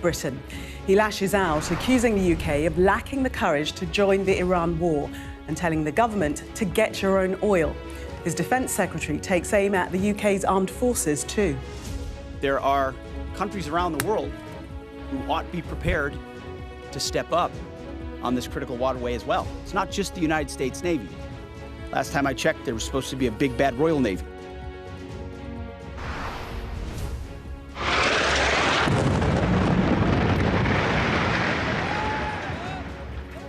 Britain. He lashes out, accusing the UK of lacking the courage to join the Iran war and telling the government to get your own oil. His defence secretary takes aim at the UK's armed forces too. There are countries around the world who ought to be prepared to step up on this critical waterway as well. It's not just the United States Navy. Last time I checked, there was supposed to be a big bad Royal Navy.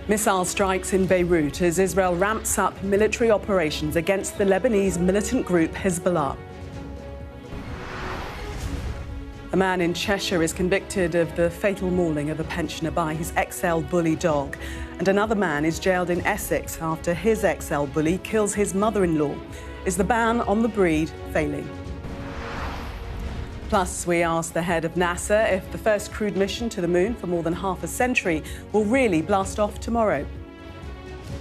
Missile strikes in Beirut as Israel ramps up military operations against the Lebanese militant group Hezbollah. A man in Cheshire is convicted of the fatal mauling of a pensioner by his XL bully dog. And another man is jailed in Essex after his XL bully kills his mother-in-law. Is the ban on the breed failing? Plus, we asked the head of NASA if the first crewed mission to the moon for more than half a century will really blast off tomorrow.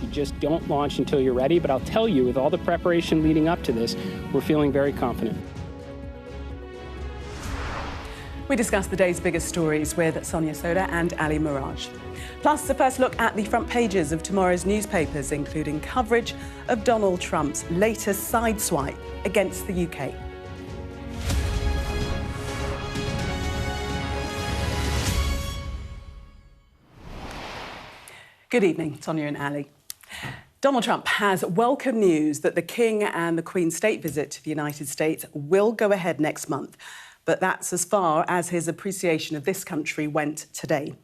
You just don't launch until you're ready, but I'll tell you, with all the preparation leading up to this, we're feeling very confident. We discuss the day's biggest stories with Sonia Soda and Ali Miraj. Plus, a first look at the front pages of tomorrow's newspapers, including coverage of Donald Trump's latest sideswipe against the UK. Good evening, Sonia and Ali. Donald Trump has welcome news that the King and the Queen's state visit to the United States will go ahead next month. But that's as far as his appreciation of this country went today.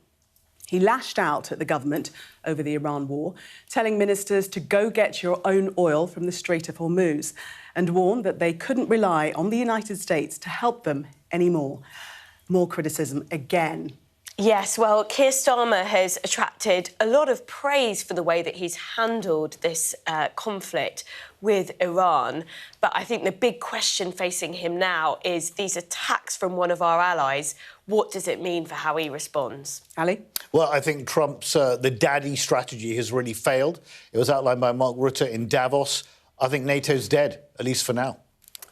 He lashed out at the government over the Iran war, telling ministers to go get your own oil from the Strait of Hormuz, and warned that they couldn't rely on the United States to help them anymore. More criticism again. Yes, well, Keir Starmer has attracted a lot of praise for the way that he's handled this conflict with Iran. But I think the big question facing him now is these attacks from one of our allies. What does it mean for how he responds? Ali? Well, I think Trump's the daddy strategy has really failed. It was outlined by Mark Rutte in Davos. I think NATO's dead, at least for now.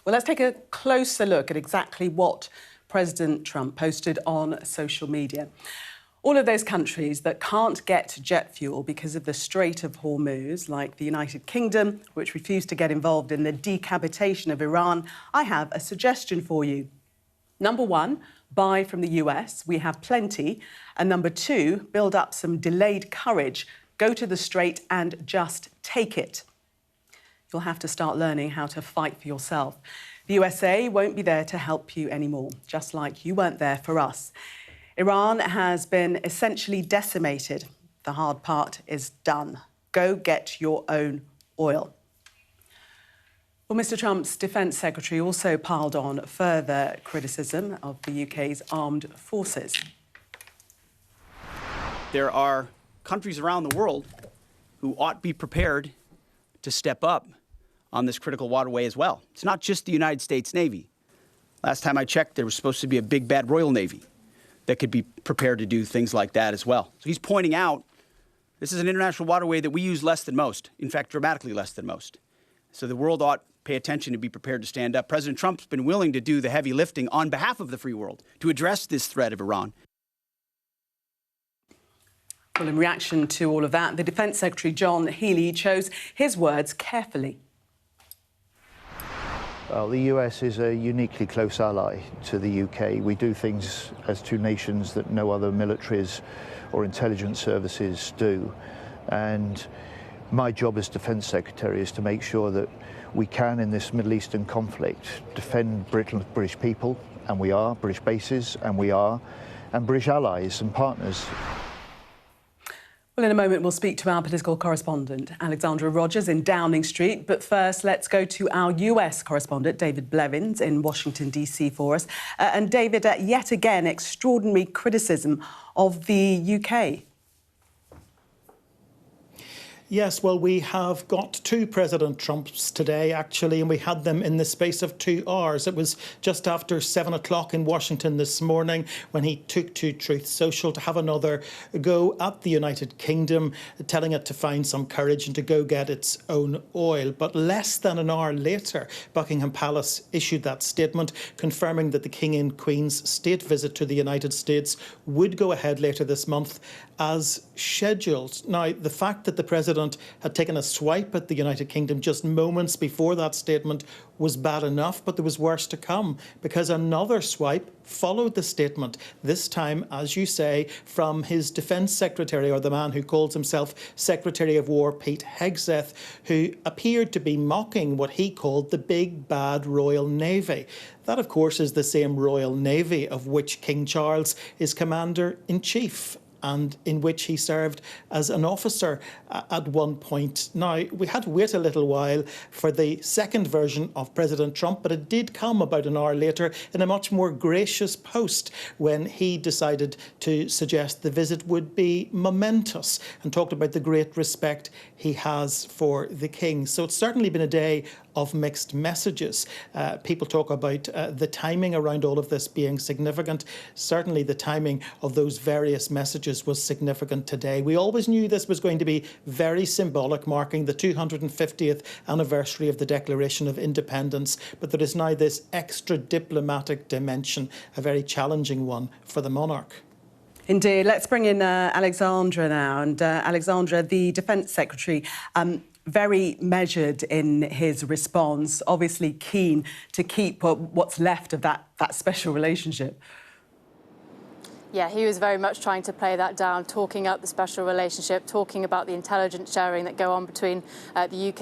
Well, let's take a closer look at exactly what President Trump posted on social media. All of those countries that can't get jet fuel because of the Strait of Hormuz, like the United Kingdom, which refused to get involved in the decapitation of Iran, I have a suggestion for you. Number one, buy from the US. We have plenty. And number two, build up some delayed courage. Go to the Strait and just take it. You'll have to start learning how to fight for yourself. The USA won't be there to help you anymore, just like you weren't there for us. Iran has been essentially decimated. The hard part is done. Go get your own oil. Well, Mr. Trump's defence secretary also piled on further criticism of the UK's armed forces. There are countries around the world who ought to be prepared to step up on this critical waterway as well. It's not just the United States Navy. Last time I checked, there was supposed to be a big bad Royal Navy that could be prepared to do things like that as well. So he's pointing out this is an international waterway that we use less than most, in fact, dramatically less than most. So the world ought to pay attention to be prepared to stand up. President Trump's been willing to do the heavy lifting on behalf of the free world to address this threat of Iran. Well, in reaction to all of that, the Defence Secretary, John Healey, chose his words carefully. Well, the US is a uniquely close ally to the UK. We do things as two nations that no other militaries or intelligence services do. And my job as Defence Secretary is to make sure that we can, in this Middle Eastern conflict, defend British people, and we are, British bases, and we are, and British allies and partners. Well, in a moment, we'll speak to our political correspondent, Alexandra Rogers, in Downing Street. But first, let's go to our US correspondent, David Blevins, in Washington, D.C. for us. And David, yet again, extraordinary criticism of the UK. Yes, well, we have got two President Trumps today, actually, and we had them in the space of 2 hours. It was just after 7 o'clock in Washington this morning when he took to Truth Social to have another go at the United Kingdom, telling it to find some courage and to go get its own oil. But less than an hour later, Buckingham Palace issued that statement confirming that the King and Queen's state visit to the United States would go ahead later this month as scheduled. Now, the fact that the President had taken a swipe at the United Kingdom just moments before that statement was bad enough, but there was worse to come because another swipe followed the statement, this time, as you say, from his Defence Secretary, or the man who calls himself Secretary of War, Pete Hegseth, who appeared to be mocking what he called the big bad Royal Navy. That, of course, is the same Royal Navy of which King Charles is Commander-in-Chief, and in which he served as an officer at one point. Now, we had to wait a little while for the second version of President Trump, but it did come about an hour later in a much more gracious post when he decided to suggest the visit would be momentous and talked about the great respect he has for the King. So it's certainly been a day of mixed messages. People talk about the timing around all of this being significant. Certainly the timing of those various messages was significant today. We always knew this was going to be very symbolic, marking the 250th anniversary of the Declaration of Independence, but there is now this extra diplomatic dimension, a very challenging one for the monarch. Indeed. Let's bring in Alexandra now. And Alexandra, the Defence Secretary, very measured in his response, obviously keen to keep what's left of that special relationship. Yeah, he was very much trying to play that down, talking up the special relationship, talking about the intelligence sharing that go on between the UK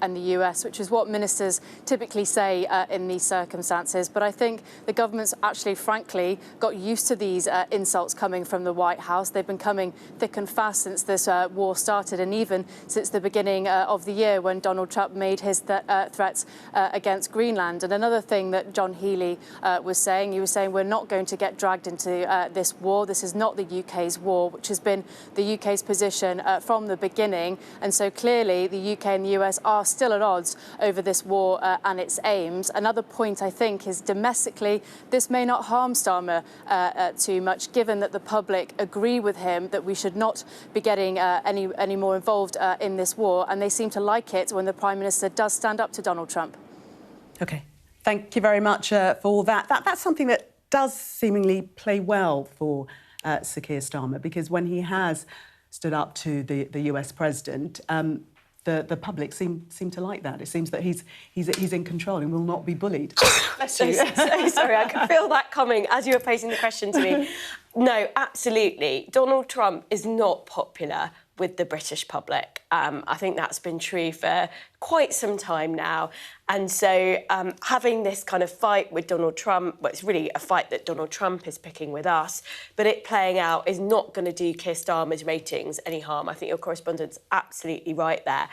and the US, which is what ministers typically say in these circumstances. But I think the government's actually, frankly, got used to these insults coming from the White House. They've been coming thick and fast since this war started, and even since the beginning of the year when Donald Trump made his threats against Greenland. And another thing that John Healey was saying, he was saying we're not going to get dragged into this war. This is not the UK's war, which has been the UK's position from the beginning. And so clearly the UK and the US are still at odds over this war and its aims. Another point, I think, is domestically, this may not harm Starmer too much, given that the public agree with him that we should not be getting any more involved in this war. And they seem to like it when the Prime Minister does stand up to Donald Trump. OK. Thank you very much for all that. That's something that does seemingly play well for Sir Keir Starmer, because when he has stood up to the US president, the public seem to like that. It seems that he's in control and will not be bullied. Bless you. So sorry, I could feel that coming as you were posing the question to me. No, absolutely. Donald Trump is not popular with the British public. I think that's been true for quite some time now. And so having this kind of fight with Donald Trump, well, it's really a fight that Donald Trump is picking with us, but it playing out is not going to do Keir Starmer's ratings any harm. I think your correspondent's absolutely right there.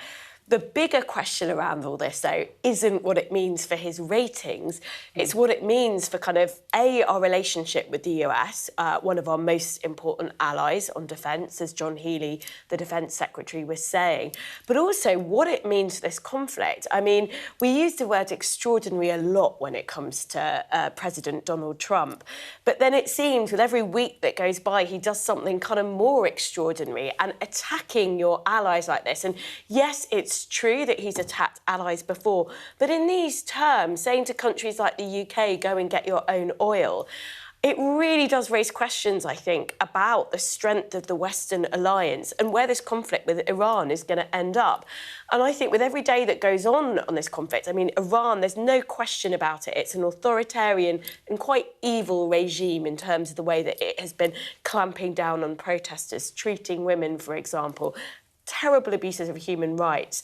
The bigger question around all this, though, isn't what it means for his ratings. It's what it means for kind of, A, our relationship with the US, one of our most important allies on defence, as John Healey, the Defence Secretary, was saying, but also what it means for this conflict. I mean, we use the word extraordinary a lot when it comes to President Donald Trump, but then it seems with every week that goes by, he does something kind of more extraordinary, and attacking your allies like this. And yes, it's true that he's attacked allies before, but in these terms, saying to countries like the UK, go and get your own oil, it really does raise questions, I think, about the strength of the Western alliance and where this conflict with Iran is going to end up. And I think with every day that goes on this conflict, I mean, Iran, there's no question about it. It's an authoritarian and quite evil regime in terms of the way that it has been clamping down on protesters, treating women, for example, terrible abuses of human rights.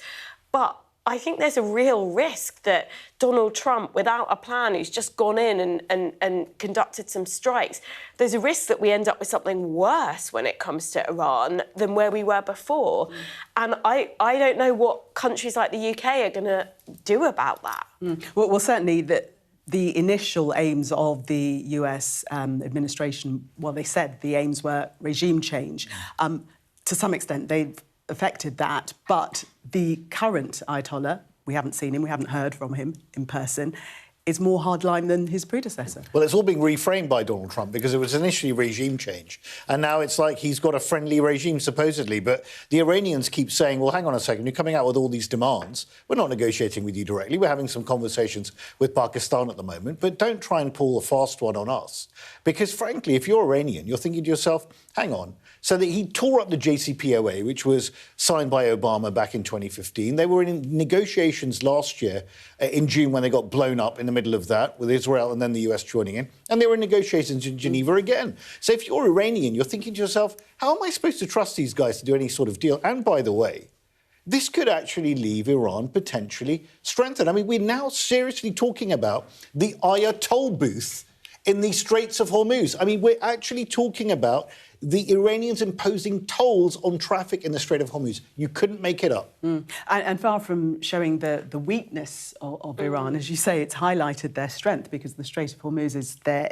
But I think there's a real risk that Donald Trump, without a plan, who's just gone in and conducted some strikes, there's a risk that we end up with something worse when it comes to Iran than where we were before. And I don't know what countries like the UK are going to do about that. Well, certainly the initial aims of the US administration, well, they said the aims were regime change. To some extent, they've affected that, but the current Ayatollah, we haven't seen him, we haven't heard from him in person, is more hardline than his predecessor. Well, it's all being reframed by Donald Trump because it was initially regime change. And now it's like he's got a friendly regime, supposedly. But the Iranians keep saying, well, hang on a second, you're coming out with all these demands. We're not negotiating with you directly. We're having some conversations with Pakistan at the moment. But don't try and pull a fast one on us. Because, frankly, if you're Iranian, you're thinking to yourself, hang on. So that he tore up the JCPOA, which was signed by Obama back in 2015. They were in negotiations last year in June when they got blown up in the middle of that with Israel and then the US joining in. And they were in negotiations in Geneva again. So if you're Iranian, you're thinking to yourself, how am I supposed to trust these guys to do any sort of deal? And by the way, this could actually leave Iran potentially strengthened. I mean, we're now seriously talking about the Ayatollah booth in the Straits of Hormuz. I mean, we're actually talking about the Iranians imposing tolls on traffic in the Strait of Hormuz. You couldn't make it up. And far from showing the weakness of Iran, as you say, it's highlighted their strength because the Strait of Hormuz is their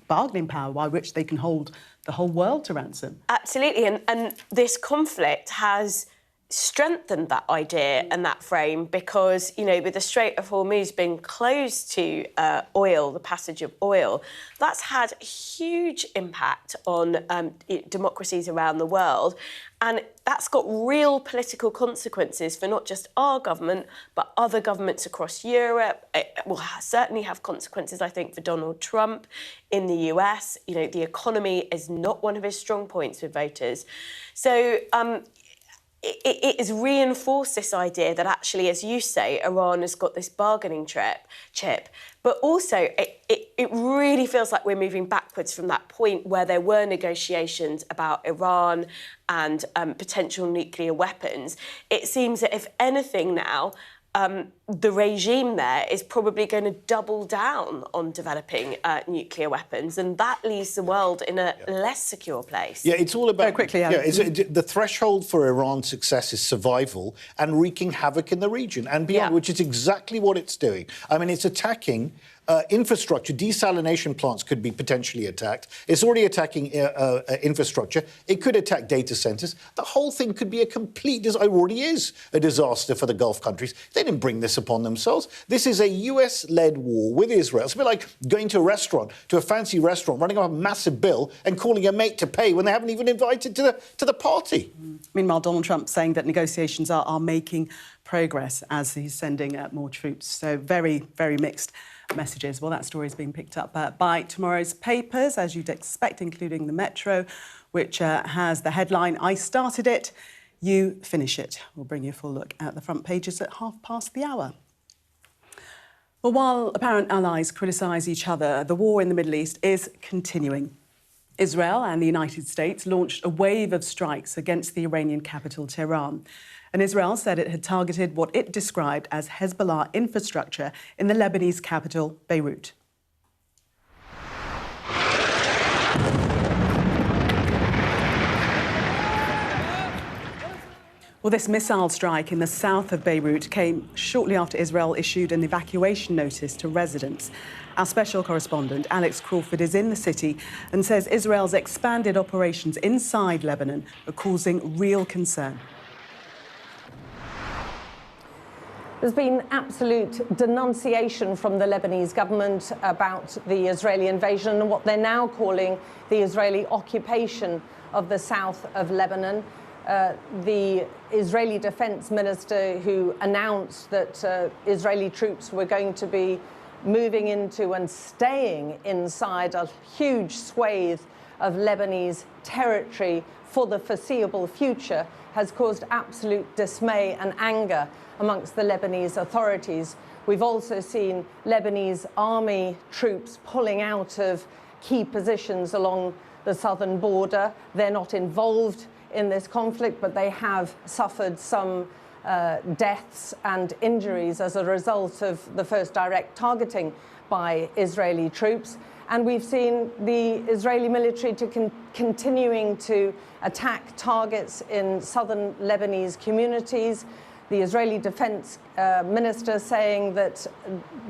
bargaining power by which they can hold the whole world to ransom. Absolutely. And this conflict has strengthened that idea and that frame because, you know, with the Strait of Hormuz being closed to oil, the passage of oil, that's had a huge impact on democracies around the world. And that's got real political consequences for not just our government, but other governments across Europe. It will certainly have consequences, I think, for Donald Trump in the US. You know, the economy is not one of his strong points with voters. So, it has reinforced this idea that actually, as you say, Iran has got this bargaining chip. But also, it really feels like we're moving backwards from that point where there were negotiations about Iran and potential nuclear weapons. It seems that, if anything now, the regime there is probably going to double down on developing nuclear weapons, and that leaves the world in a less secure place. Yeah, it's all about... Very quickly, the threshold for Iran's success is survival and wreaking havoc in the region and beyond, which is exactly what it's doing. I mean, it's attacking infrastructure. Desalination plants could be potentially attacked. It's already attacking infrastructure. It could attack data centres. The whole thing could be a complete... It already is a disaster for the Gulf countries. They didn't bring this upon themselves. This is a US-led war with Israel. It's a bit like going to a restaurant, to a fancy restaurant, running up a massive bill and calling a mate to pay when they haven't even invited to the party. Meanwhile, Donald Trump saying that negotiations are making progress as he's sending more troops. So very, very mixed messages. Well, that story is being picked up by tomorrow's papers, as you'd expect, including the Metro, which has the headline, "I started it, you finish it." We'll bring you a full look at the front pages at hour. Well, while apparent allies criticise each other, the war in the Middle East is continuing. Israel and the United States launched a wave of strikes against the Iranian capital, Tehran. And Israel said it had targeted what it described as Hezbollah infrastructure in the Lebanese capital, Beirut. Well, this missile strike in the south of Beirut came shortly after Israel issued an evacuation notice to residents. Our special correspondent, Alex Crawford, is in the city and says Israel's expanded operations inside Lebanon are causing real concern. There's been absolute denunciation from the Lebanese government about the Israeli invasion and what they're now calling the Israeli occupation of the south of Lebanon. The Israeli defense minister, who announced that Israeli troops were going to be moving into and staying inside a huge swathe of Lebanese territory for the foreseeable future, has caused absolute dismay and anger amongst the Lebanese authorities. We've also seen Lebanese army troops pulling out of key positions along the southern border. They're not involved in this conflict, but they have suffered some deaths and injuries as a result of the first direct targeting by Israeli troops. And we've seen the Israeli military continuing to attack targets in southern Lebanese communities. The Israeli defense minister saying that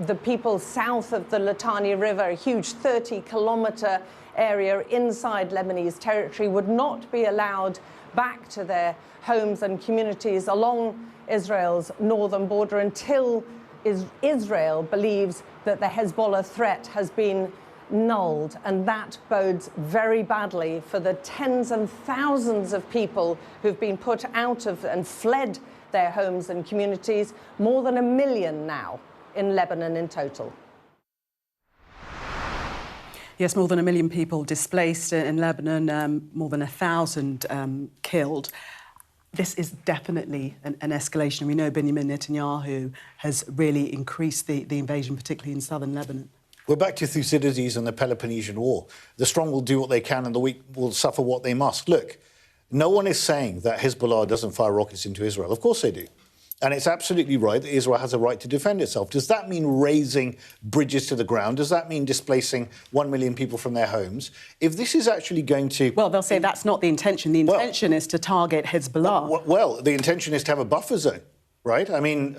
the people south of the Litani River, a huge 30-kilometer area inside Lebanese territory would not be allowed back to their homes and communities along Israel's northern border until Israel believes that the Hezbollah threat has been nulled, and that bodes very badly for the tens and thousands of people who've been put out of and fled their homes and communities, more than 1 million now in Lebanon in total. Yes, more than 1 million people displaced in Lebanon, more than 1,000 killed. This is definitely an escalation. We know Benjamin Netanyahu has really increased the invasion, particularly in southern Lebanon. We're back to Thucydides and the Peloponnesian War. The strong will do what they can and the weak will suffer what they must. Look, no one is saying that Hezbollah doesn't fire rockets into Israel. Of course they do. And it's absolutely right that Israel has a right to defend itself. Does that mean razing bridges to the ground? Does that mean displacing 1 million people from their homes? If this is actually going to... Well, they'll say that's not the intention. The intention is to target Hezbollah. Well, the intention is to have a buffer zone, right? I mean,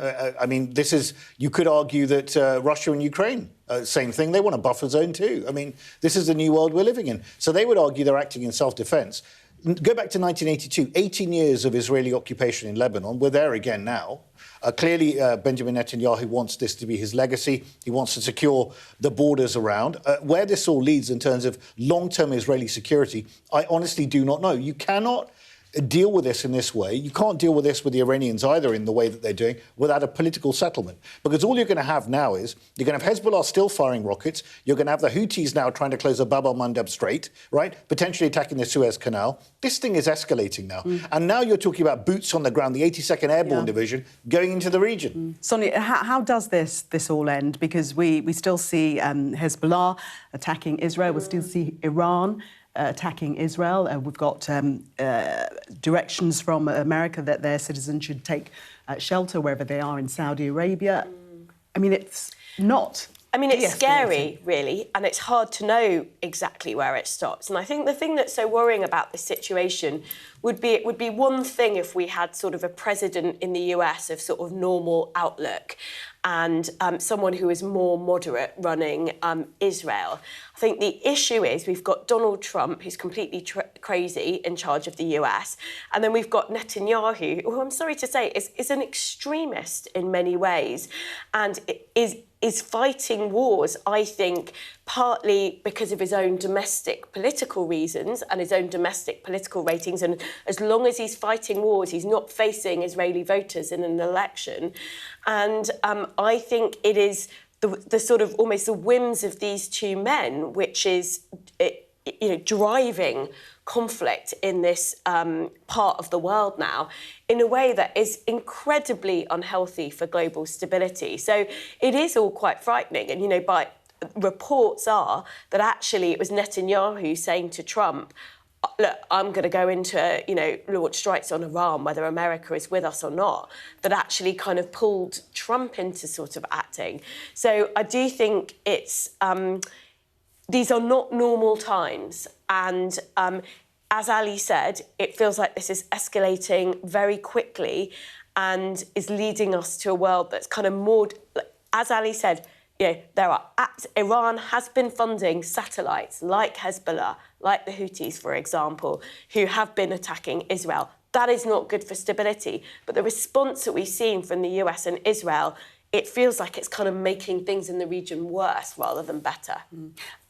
this is... You could argue that Russia and Ukraine, same thing. They want a buffer zone too. I mean, this is the new world we're living in. So they would argue they're acting in self-defence. Go back to 1982, 18 years of Israeli occupation in Lebanon. We're there again now. Clearly, Benjamin Netanyahu wants this to be his legacy. He wants to secure the borders around. Where this all leads in terms of long-term Israeli security, I honestly do not know. You cannot deal with this in this way. You can't deal with this with the Iranians either in the way that they're doing without a political settlement. Because all you're going to have now is you're going to have Hezbollah still firing rockets. You're going to have the Houthis now trying to close the Bab al-Mandab Strait, right? Potentially attacking the Suez Canal. This thing is escalating now. And now you're talking about boots on the ground, the 82nd Airborne Division going into the region. Sonia, how does this all end? Because we still see Hezbollah attacking Israel. We still see Iran attacking Israel. We've got directions from America that their citizens should take shelter wherever they are in Saudi Arabia. I mean, it's not... I mean, it's scary, really, and it's hard to know exactly where it stops. And I think the thing that's so worrying about this situation would be it would be one thing if we had sort of a president in the US of sort of normal outlook and someone who is more moderate running Israel. I think the issue is we've got Donald Trump, who's completely crazy, in charge of the US, and then we've got Netanyahu, who I'm sorry to say is an extremist in many ways, and is fighting wars, I think, partly because of his own domestic political reasons and his own domestic political ratings. And as long as he's fighting wars, he's not facing Israeli voters in an election. And I think it is the sort of almost the whims of these two men, which is driving conflict in this part of the world now in a way that is incredibly unhealthy for global stability. So it is all quite frightening. And, by reports are that actually it was Netanyahu saying to Trump, look, I'm going to go into, launch strikes on Iran, whether America is with us or not, that actually kind of pulled Trump into sort of acting. So I do think it's... these are not normal times. And as Ali said, it feels like this is escalating very quickly and is leading us to a world that's kind of more... As Ali said, Iran has been funding satellites like Hezbollah, like the Houthis, for example, who have been attacking Israel. That is not good for stability. But the response that we've seen from the US and Israel, it feels like it's kind of making things in the region worse rather than better.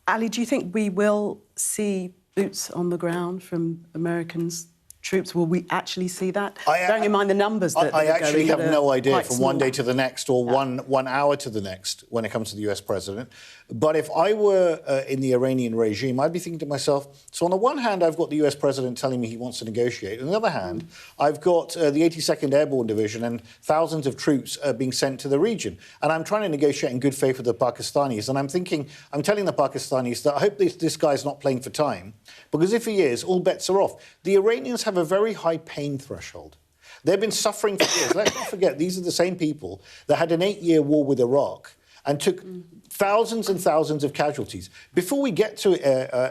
Ali, do you think we will see boots on the ground from Americans? Troops, will we actually see that? Bearing in mind the numbers that I actually have no idea from small. one day to the next or one hour to the next when it comes to the US president. But if I were in the Iranian regime, I'd be thinking to myself, so on the one hand, I've got the US president telling me he wants to negotiate. On the other hand, I've got the 82nd Airborne Division and thousands of troops being sent to the region. And I'm trying to negotiate in good faith with the Pakistanis. And I'm telling the Pakistanis that I hope this guy's not playing for time, because if he is, all bets are off. The Iranians have a very high pain threshold. They've been suffering for years. Let's not forget, these are the same people that had an 8-year war with Iraq and took thousands and thousands of casualties. Before we get to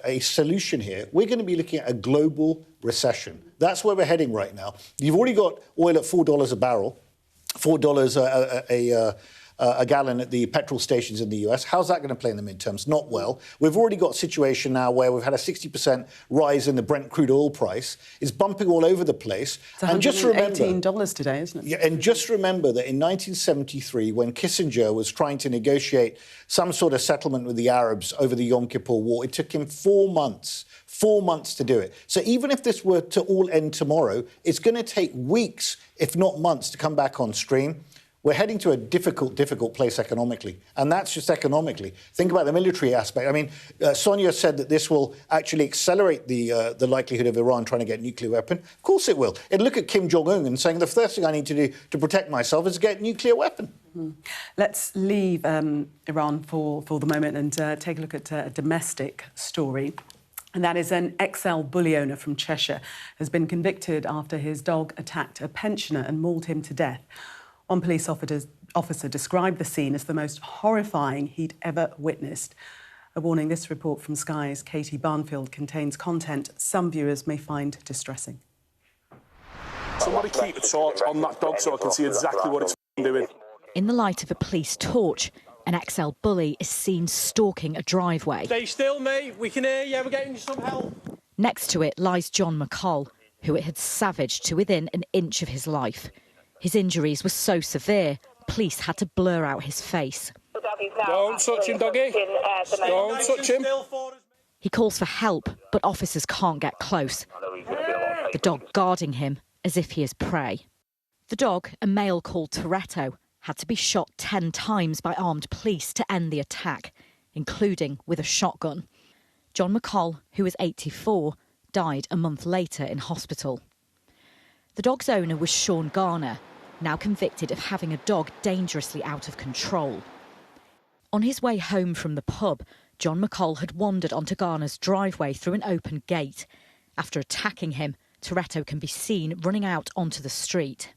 a solution here, we're going to be looking at a global recession. That's where we're heading right now. You've already got oil at $4 a barrel, $4 a gallon at the petrol stations in the US. How's that going to play in the midterms? Not well. We've already got a situation now where we've had a 60% rise in the Brent crude oil price. It's bumping all over the place. It's $118 today, isn't it? Yeah, and just remember that in 1973, when Kissinger was trying to negotiate some sort of settlement with the Arabs over the Yom Kippur War, it took him 4 months. 4 months to do it. So even if this were to all end tomorrow, it's going to take weeks, if not months, to come back on stream. We're heading to a difficult place economically, and that's just economically. Think about the military aspect. I mean, Sonia said that this will actually accelerate the likelihood of Iran trying to get a nuclear weapon. Of course it will. It'll look at Kim Jong-un and saying the first thing I need to do to protect myself is get a nuclear weapon. Let's leave Iran for the moment and take a look at a domestic story. And that is an XL bully owner from Cheshire has been convicted after his dog attacked a pensioner and mauled him to death. One police officer described the scene as the most horrifying he'd ever witnessed. A warning, this report from Sky's Katie Barnfield contains content some viewers may find distressing. Somebody keep a torch on that dog so I can see exactly what it's doing. In the light of a police torch, an XL bully is seen stalking a driveway. Stay still, mate. We can hear you. We're getting you some help. Next to it lies John McColl, who it had savaged to within an inch of his life. His injuries were so severe, police had to blur out his face. Don't touch him, doggy. Don't touch him. He calls for help, but officers can't get close. The dog guarding him as if he is prey. The dog, a male called Toretto, had to be shot 10 times by armed police to end the attack, including with a shotgun. John McColl, who was 84, died a month later in hospital. The dog's owner was Sean Garner, now convicted of having a dog dangerously out of control. On his way home from the pub, John McColl had wandered onto Garner's driveway through an open gate. After attacking him, Toretto can be seen running out onto the street.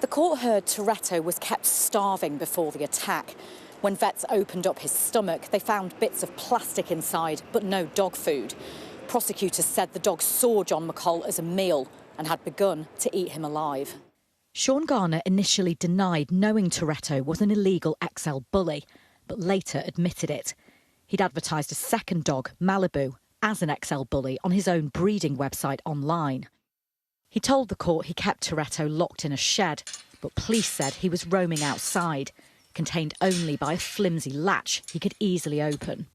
The court heard Toretto was kept starving before the attack. When vets opened up his stomach, they found bits of plastic inside, but no dog food. Prosecutors said the dog saw John McColl as a meal and had begun to eat him alive. Sean Garner initially denied knowing Toretto was an illegal XL bully, but later admitted it. He'd advertised a second dog, Malibu, as an XL bully on his own breeding website online. He told the court he kept Toretto locked in a shed, but police said he was roaming outside, contained only by a flimsy latch he could easily open.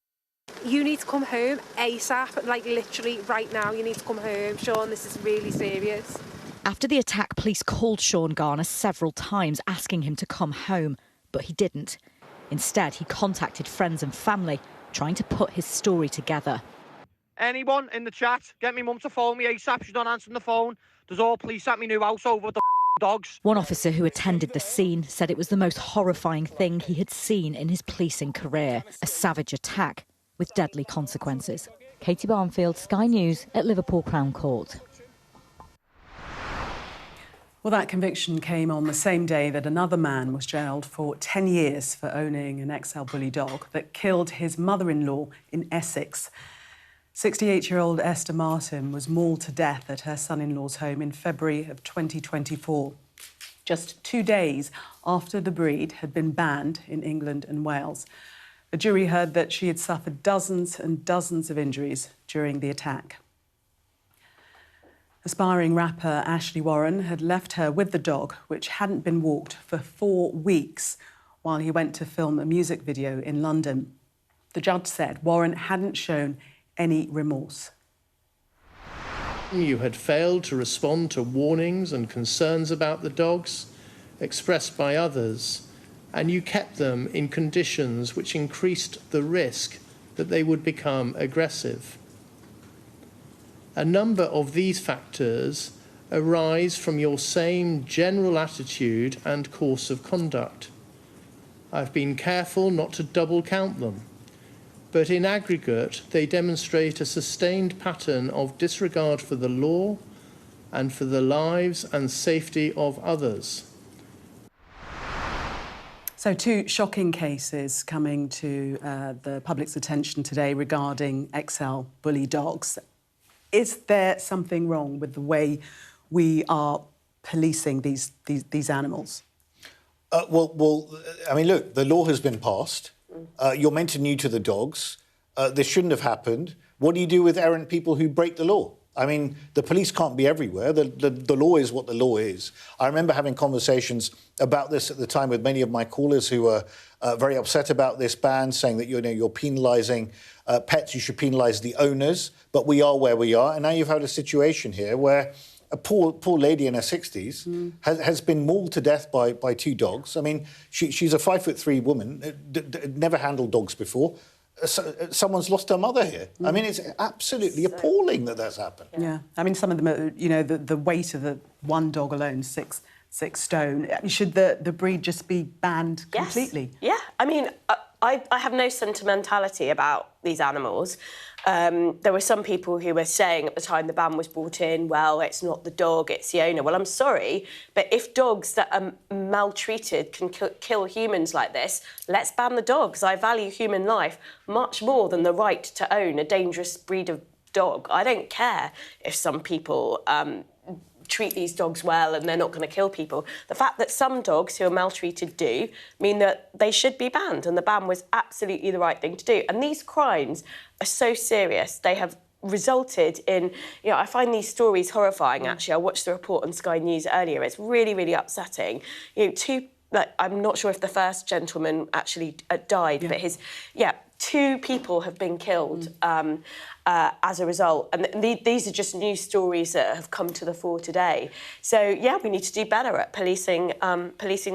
You need to come home ASAP, like literally right now. You need to come home, Sean, this is really serious. After the attack, police called Sean Garner several times asking him to come home, but he didn't. Instead, he contacted friends and family, trying to put his story together. Anyone in the chat, get me mum to phone me ASAP, she's not answering the phone. There's all police at me new house over the dogs. One officer who attended the scene said it was the most horrifying thing he had seen in his policing career, a savage attack with deadly consequences. Katie Barnfield, Sky News at Liverpool Crown Court. Well, that conviction came on the same day that another man was jailed for 10 years for owning an XL bully dog that killed his mother-in-law in Essex. 68-year-old Esther Martin was mauled to death at her son-in-law's home in February of 2024, just 2 days after the breed had been banned in England and Wales. The jury heard that she had suffered dozens and dozens of injuries during the attack. Aspiring rapper Ashley Warren had left her with the dog, which hadn't been walked for 4 weeks, while he went to film a music video in London. The judge said Warren hadn't shown any remorse. You had failed to respond to warnings and concerns about the dogs expressed by others, and you kept them in conditions which increased the risk that they would become aggressive. A number of these factors arise from your same general attitude and course of conduct. I've been careful not to double count them, but in aggregate they demonstrate a sustained pattern of disregard for the law and for the lives and safety of others. So 2 shocking cases coming to the public's attention today regarding XL bully dogs. Is there something wrong with the way we are policing these animals? I mean, look, the law has been passed. You're meant to neuter the dogs. This shouldn't have happened. What do you do with errant people who break the law? I mean, the police can't be everywhere. The law is what the law is. I remember having conversations about this at the time with many of my callers who were very upset about this ban, saying that you're penalising pets, you should penalise the owners, but we are where we are. And now you've had a situation here where a poor lady in her 60s has been mauled to death by two dogs. I mean, she's a 5'3" woman, never handled dogs before. Someone's lost her mother here. I mean, it's absolutely appalling that that's happened. Yeah, I mean, some of them, the weight of the one dog alone, six stone. Should the breed just be banned completely? Yeah, I mean, I have no sentimentality about these animals. There were some people who were saying at the time the ban was brought in, well, it's not the dog, it's the owner. Well, I'm sorry, but if dogs that are maltreated can kill humans like this, let's ban the dogs. I value human life much more than the right to own a dangerous breed of dog. I don't care if some people treat these dogs well and they're not going to kill people. The fact that some dogs who are maltreated do mean that they should be banned, and the ban was absolutely the right thing to do. And these crimes are so serious. They have resulted in, I find these stories horrifying, actually. I watched the report on Sky News earlier. It's really, really upsetting. I'm not sure if the first gentleman actually died, but two people have been killed as a result. And these are just news stories that have come to the fore today. So, yeah, we need to do better at policing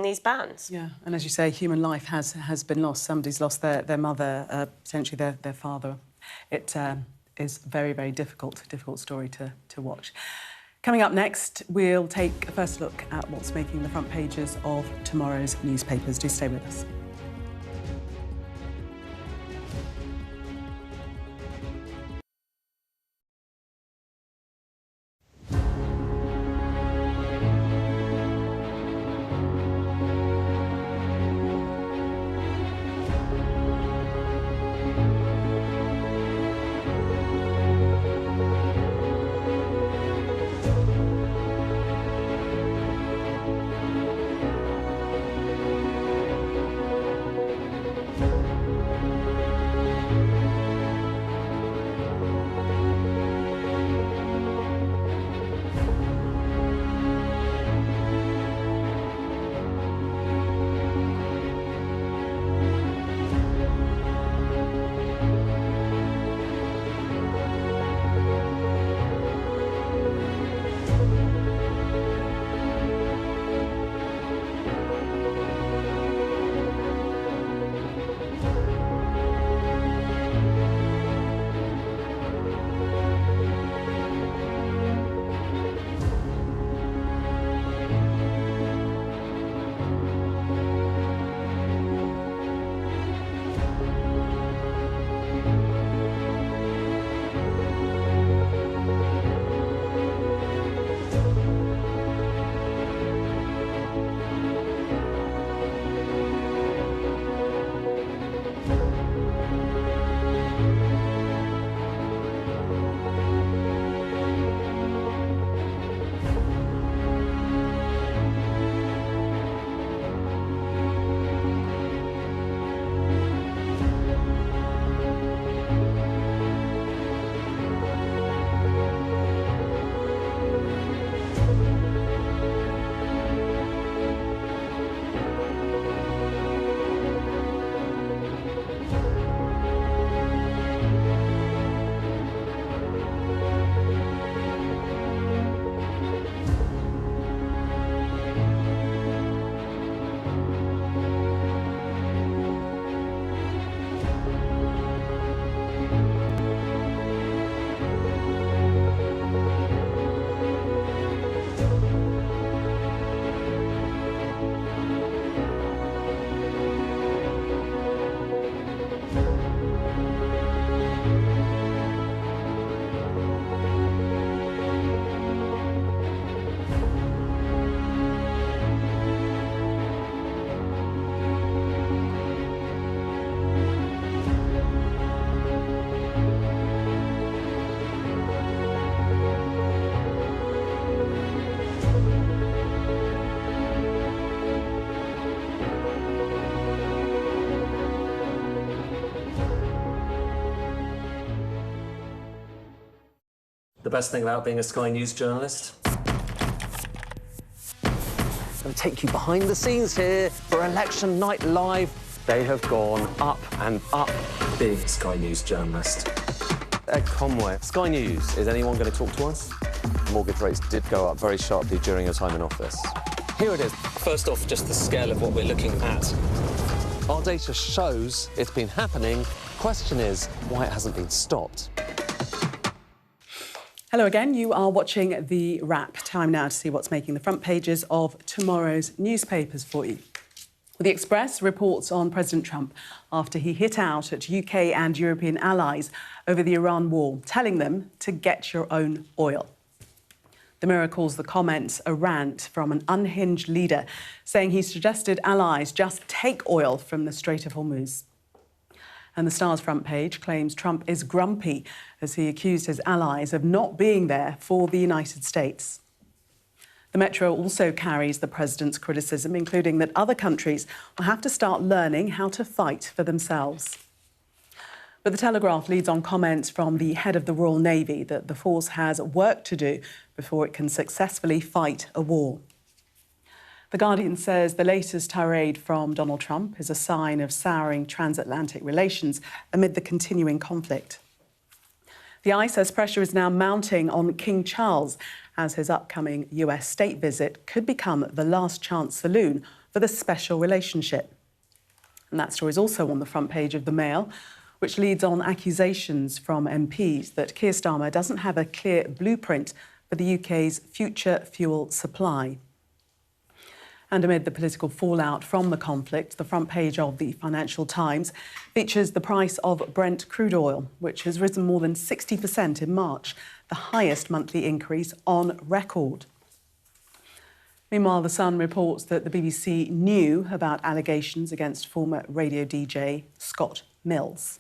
these bans. Yeah, and as you say, human life has been lost. Somebody's lost their mother, potentially their father. It is a very, very difficult story to watch. Coming up next, we'll take a first look at what's making the front pages of tomorrow's newspapers. Do stay with us. best thing about being a Sky News journalist? I'll take you behind the scenes here for Election Night Live. They have gone up and up. Being a Sky News journalist. Ed Conway, Sky News, is anyone going to talk to us? Mortgage rates did go up very sharply during your time in office. Here it is. First off, just the scale of what we're looking at. Our data shows it's been happening. Question is, why it hasn't been stopped. Hello again, you are watching The Wrap. Time now to see what's making the front pages of tomorrow's newspapers for you. The Express reports on President Trump after he hit out at UK and European allies over the Iran war, telling them to get your own oil. The Mirror calls the comments a rant from an unhinged leader, saying he suggested allies just take oil from the Strait of Hormuz. And the Star's front page claims Trump is grumpy as he accused his allies of not being there for the United States. The Metro also carries the president's criticism, including that other countries will have to start learning how to fight for themselves. But the Telegraph leads on comments from the head of the Royal Navy that the force has work to do before it can successfully fight a war. The Guardian says the latest tirade from Donald Trump is a sign of souring transatlantic relations amid the continuing conflict. The Eye says pressure is now mounting on King Charles as his upcoming US state visit could become the last chance saloon for the special relationship. And that story is also on the front page of the Mail, which leads on accusations from MPs that Keir Starmer doesn't have a clear blueprint for the UK's future fuel supply. And amid the political fallout from the conflict, the front page of the Financial Times features the price of Brent crude oil, which has risen more than 60% in March, the highest monthly increase on record. Meanwhile, The Sun reports that the BBC knew about allegations against former radio DJ Scott Mills.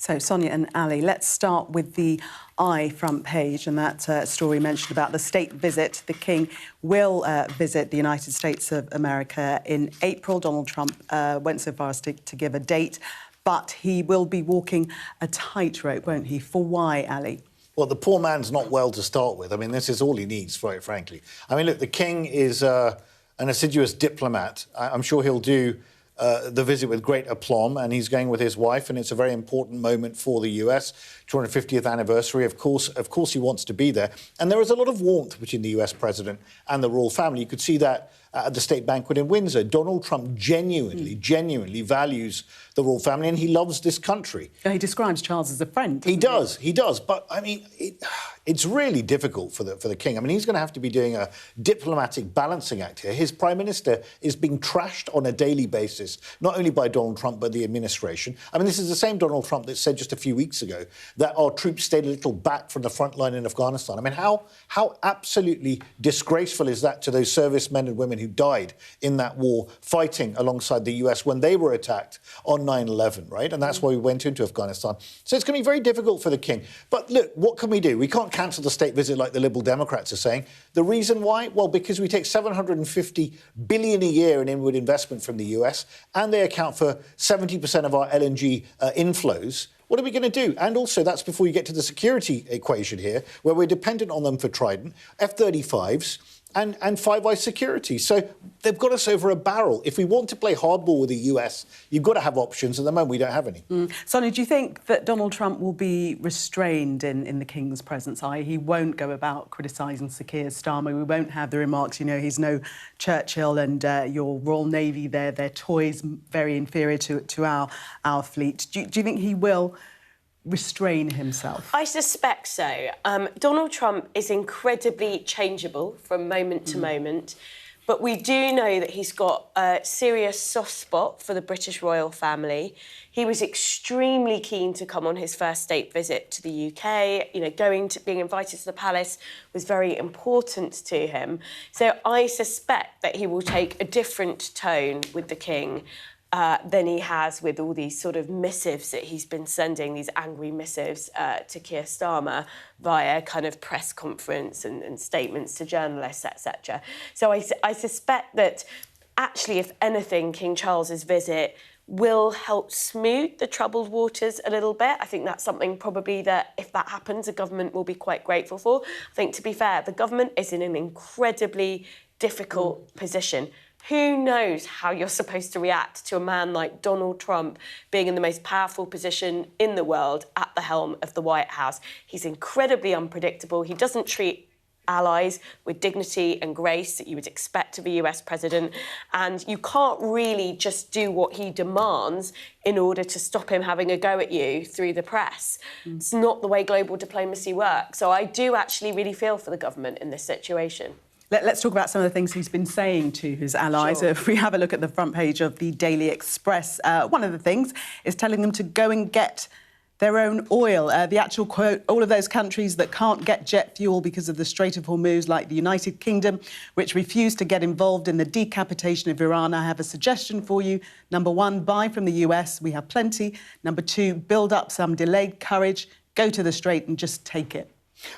So, Sonia and Ali, let's start with the Eye front page and that story mentioned about the state visit. The King will visit the United States of America in April. Donald Trump went so far as to give a date, but he will be walking a tightrope, won't he? For why, Ali? Well, the poor man's not well to start with. I mean, this is all he needs, quite frankly. I mean, look, the King is an assiduous diplomat. I'm sure he'll do the visit with great aplomb, and he's going with his wife, and it's a very important moment for the US, 250th anniversary. Of course, he wants to be there. And there is a lot of warmth between the US president and the royal family. You could see that at the state banquet in Windsor. Donald Trump genuinely values the royal family, and he loves this country. He describes Charles as a friend. He does. But, I mean, it's really difficult for the King. I mean, he's going to have to be doing a diplomatic balancing act here. His Prime Minister is being trashed on a daily basis, not only by Donald Trump, but the administration. I mean, this is the same Donald Trump that said just a few weeks ago that our troops stayed a little back from the front line in Afghanistan. I mean, how absolutely disgraceful is that to those servicemen and women who died in that war fighting alongside the US when they were attacked on 9/11, right? And that's why we went into Afghanistan. So it's going to be very difficult for the King. But look, what can we do? We can't cancel the state visit like the Liberal Democrats are saying. The reason why? Well, because we take $750 billion a year in inward investment from the US, and they account for 70% of our LNG inflows. What are we going to do? And also, that's before you get to the security equation here, where we're dependent on them for Trident, F-35s, and Five Eyes security. So they've got us over a barrel. If we want to play hardball with the US, you've got to have options. At the moment, we don't have any. Sonia, do you think that Donald Trump will be restrained in the King's presence? He won't go about criticising Sir Keir Starmer. We won't have the remarks, you know, he's no Churchill and your Royal Navy, their toys very inferior to our fleet. Do you think he will restrain himself? I suspect so. Donald Trump is incredibly changeable from moment to moment, but we do know that he's got a serious soft spot for the British royal family. He was extremely keen to come on his first state visit to the UK. You know, being invited to the palace was very important to him. So I suspect that he will take a different tone with the King than he has with all these sort of missives that he's been sending, these angry missives to Keir Starmer via kind of press conference and statements to journalists, etc. So I suspect that actually, if anything, King Charles's visit will help smooth the troubled waters a little bit. I think that's something probably that, if that happens, the government will be quite grateful for. I think, to be fair, the government is in an incredibly difficult position. Who knows how you're supposed to react to a man like Donald Trump being in the most powerful position in the world at the helm of the White House? He's incredibly unpredictable. He doesn't treat allies with dignity and grace that you would expect of a US president. And you can't really just do what he demands in order to stop him having a go at you through the press. It's not the way global diplomacy works. So I do actually really feel for the government in this situation. Let's talk about some of the things he's been saying to his allies. Sure. If we have a look at the front page of the Daily Express, one of the things is telling them to go and get their own oil. The actual quote, all of those countries that can't get jet fuel because of the Strait of Hormuz, like the United Kingdom, which refused to get involved in the decapitation of Iran, I have a suggestion for you. Number one, buy from the US. We have plenty. Number two, build up some delayed courage, go to the Strait and just take it.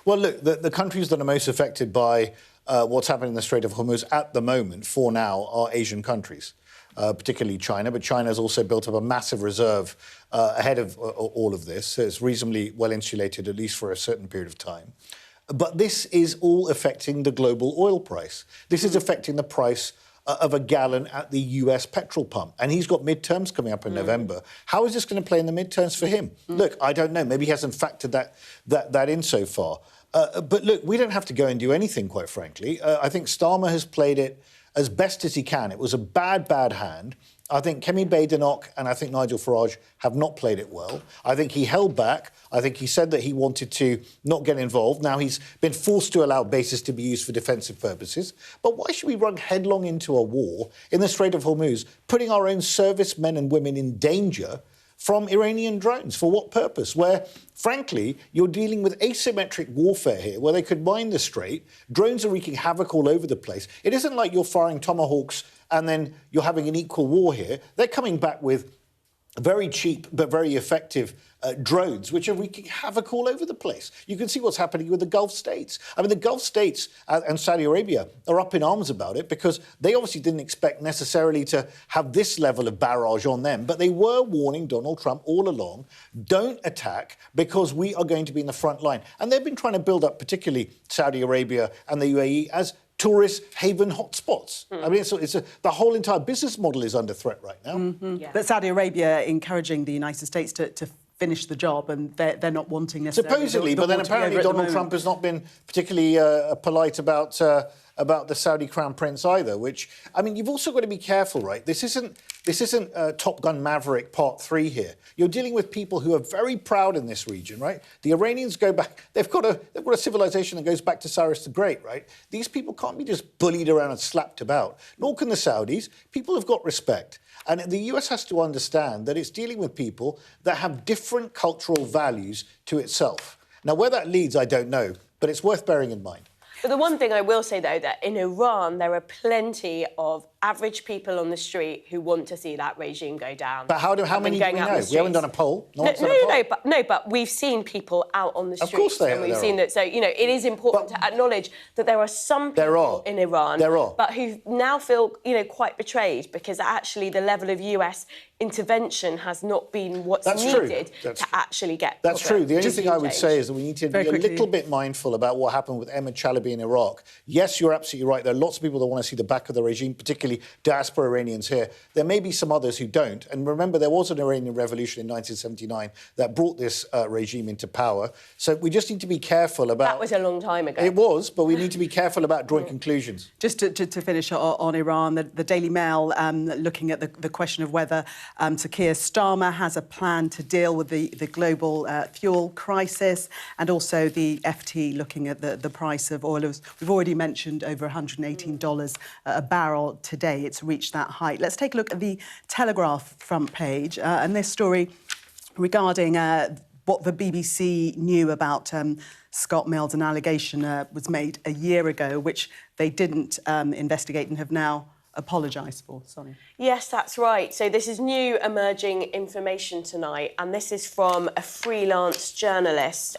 Well, look, the countries that are most affected by what's happening in the Strait of Hormuz at the moment, for now, are Asian countries. Particularly China, but China has also built up a massive reserve ahead of all of this, so it's reasonably well insulated, at least for a certain period of time. But this is all affecting the global oil price. This is affecting the price of a gallon at the US petrol pump. And he's got midterms coming up in November. How is this going to play in the midterms for him? Look, I don't know. Maybe he hasn't factored that in so far. But look, we don't have to go and do anything, quite frankly. I think Starmer has played it as best as he can. It was a bad hand. I think Kemi Badenoch and I think Nigel Farage have not played it well. I think he held back. I think he said that he wanted to not get involved. Now he's been forced to allow bases to be used for defensive purposes. But why should we run headlong into a war in the Strait of Hormuz, putting our own servicemen and women in danger from Iranian drones? For what purpose? Where, frankly, you're dealing with asymmetric warfare here, where they could mine the strait, drones are wreaking havoc all over the place. It isn't like you're firing tomahawks and then you're having an equal war here. They're coming back with very cheap but very effective drones, which are wreaking havoc all over the place. You can see what's happening with the Gulf states. I mean, the Gulf states and Saudi Arabia are up in arms about it because they obviously didn't expect necessarily to have this level of barrage on them. But they were warning Donald Trump all along, don't attack because we are going to be in the front line. And they've been trying to build up particularly Saudi Arabia and the UAE as tourist haven hotspots. I mean, the whole entire business model is under threat right now. Yeah. But Saudi Arabia encouraging the United States to finish the job, and they're not wanting necessarily. Supposedly, but then apparently Donald Trump has not been particularly polite about the Saudi Crown Prince either. Which, I mean, you've also got to be careful, right? This isn't Top Gun Maverick Part 3 here. You're dealing with people who are very proud in this region, right? The Iranians go back. They've got a civilization that goes back to Cyrus the Great, right? These people can't be just bullied around and slapped about. Nor can the Saudis. People have got respect. And the US has to understand that it's dealing with people that have different cultural values to itself. Now, where that leads, I don't know, but it's worth bearing in mind. But the one thing I will say, though, that in Iran, there are plenty of average people on the street who want to see that regime go down. But how many do we know? We haven't done a poll. But we've seen people out on the streets. Of course they are. And we've seen that. So, you know, it is important to acknowledge that there are some people in Iran but who now feel, you know, quite betrayed because actually the level of US intervention has not been what's needed to actually get. That's true. The only thing I would say is that we need to be a little bit mindful about what happened with Ahmed Chalabi in Iraq. Yes, you're absolutely right. There are lots of people that want to see the back of the regime, particularly diaspora Iranians here. There may be some others who don't. And remember, there was an Iranian revolution in 1979 that brought this regime into power. So we just need to be careful about... That was a long time ago. It was, but we need to be careful about drawing conclusions. Just to finish on Iran, the Daily Mail looking at the question of whether Sir Keir Starmer has a plan to deal with the global fuel crisis, and also the FT looking at the price of oil. We've already mentioned over $118 a barrel today. It's reached that height. Let's take a look at the Telegraph front page and this story regarding what the BBC knew about Scott Mills. An allegation was made a year ago, which they didn't investigate and have now apologised for, Sonia. Yes, that's right. So this is new emerging information tonight, and this is from a freelance journalist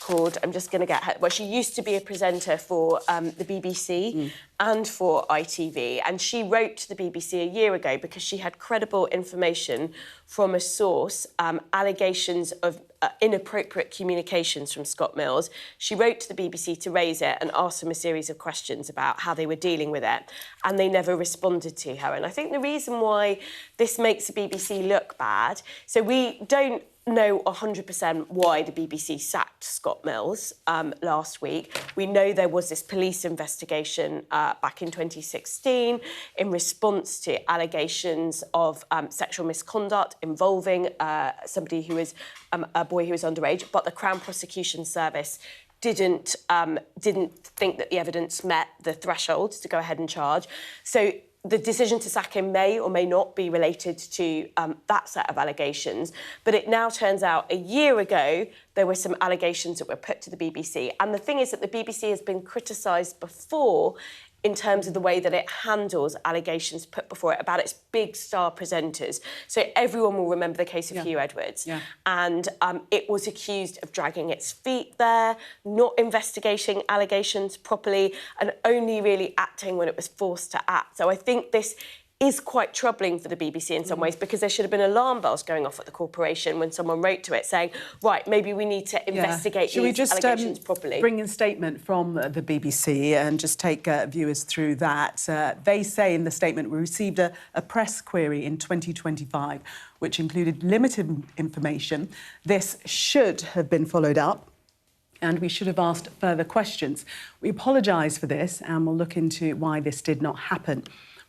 called, I'm just going to get her, well, she used to be a presenter for the BBC and for ITV, and she wrote to the BBC a year ago because she had credible information from a source, allegations of inappropriate communications from Scott Mills. She wrote to the BBC to raise it and asked them a series of questions about how they were dealing with it, and they never responded to her. And I think the reason why this makes the BBC look bad, so we don't know 100% why the BBC sacked Scott Mills last week. We know there was this police investigation back in 2016 in response to allegations of sexual misconduct involving somebody who was a boy who was underage, but the Crown Prosecution Service didn't think that the evidence met the threshold to go ahead and charge. So the decision to sack him may or may not be related to that set of allegations. But it now turns out a year ago, there were some allegations that were put to the BBC. And the thing is that the BBC has been criticised before in terms of the way that it handles allegations put before it about its big star presenters. So everyone will remember the case of Hugh Edwards. And it was accused of dragging its feet there, not investigating allegations properly, and only really acting when it was forced to act. So I think this is quite troubling for the BBC in some ways, because there should have been alarm bells going off at the corporation when someone wrote to it saying, right, maybe we need to investigate these allegations properly. Bring in a statement from the BBC and just take viewers through that. They say in the statement, we received a press query in 2025 which included limited information. This should have been followed up, and we should have asked further questions. We apologise for this, and we'll look into why this did not happen.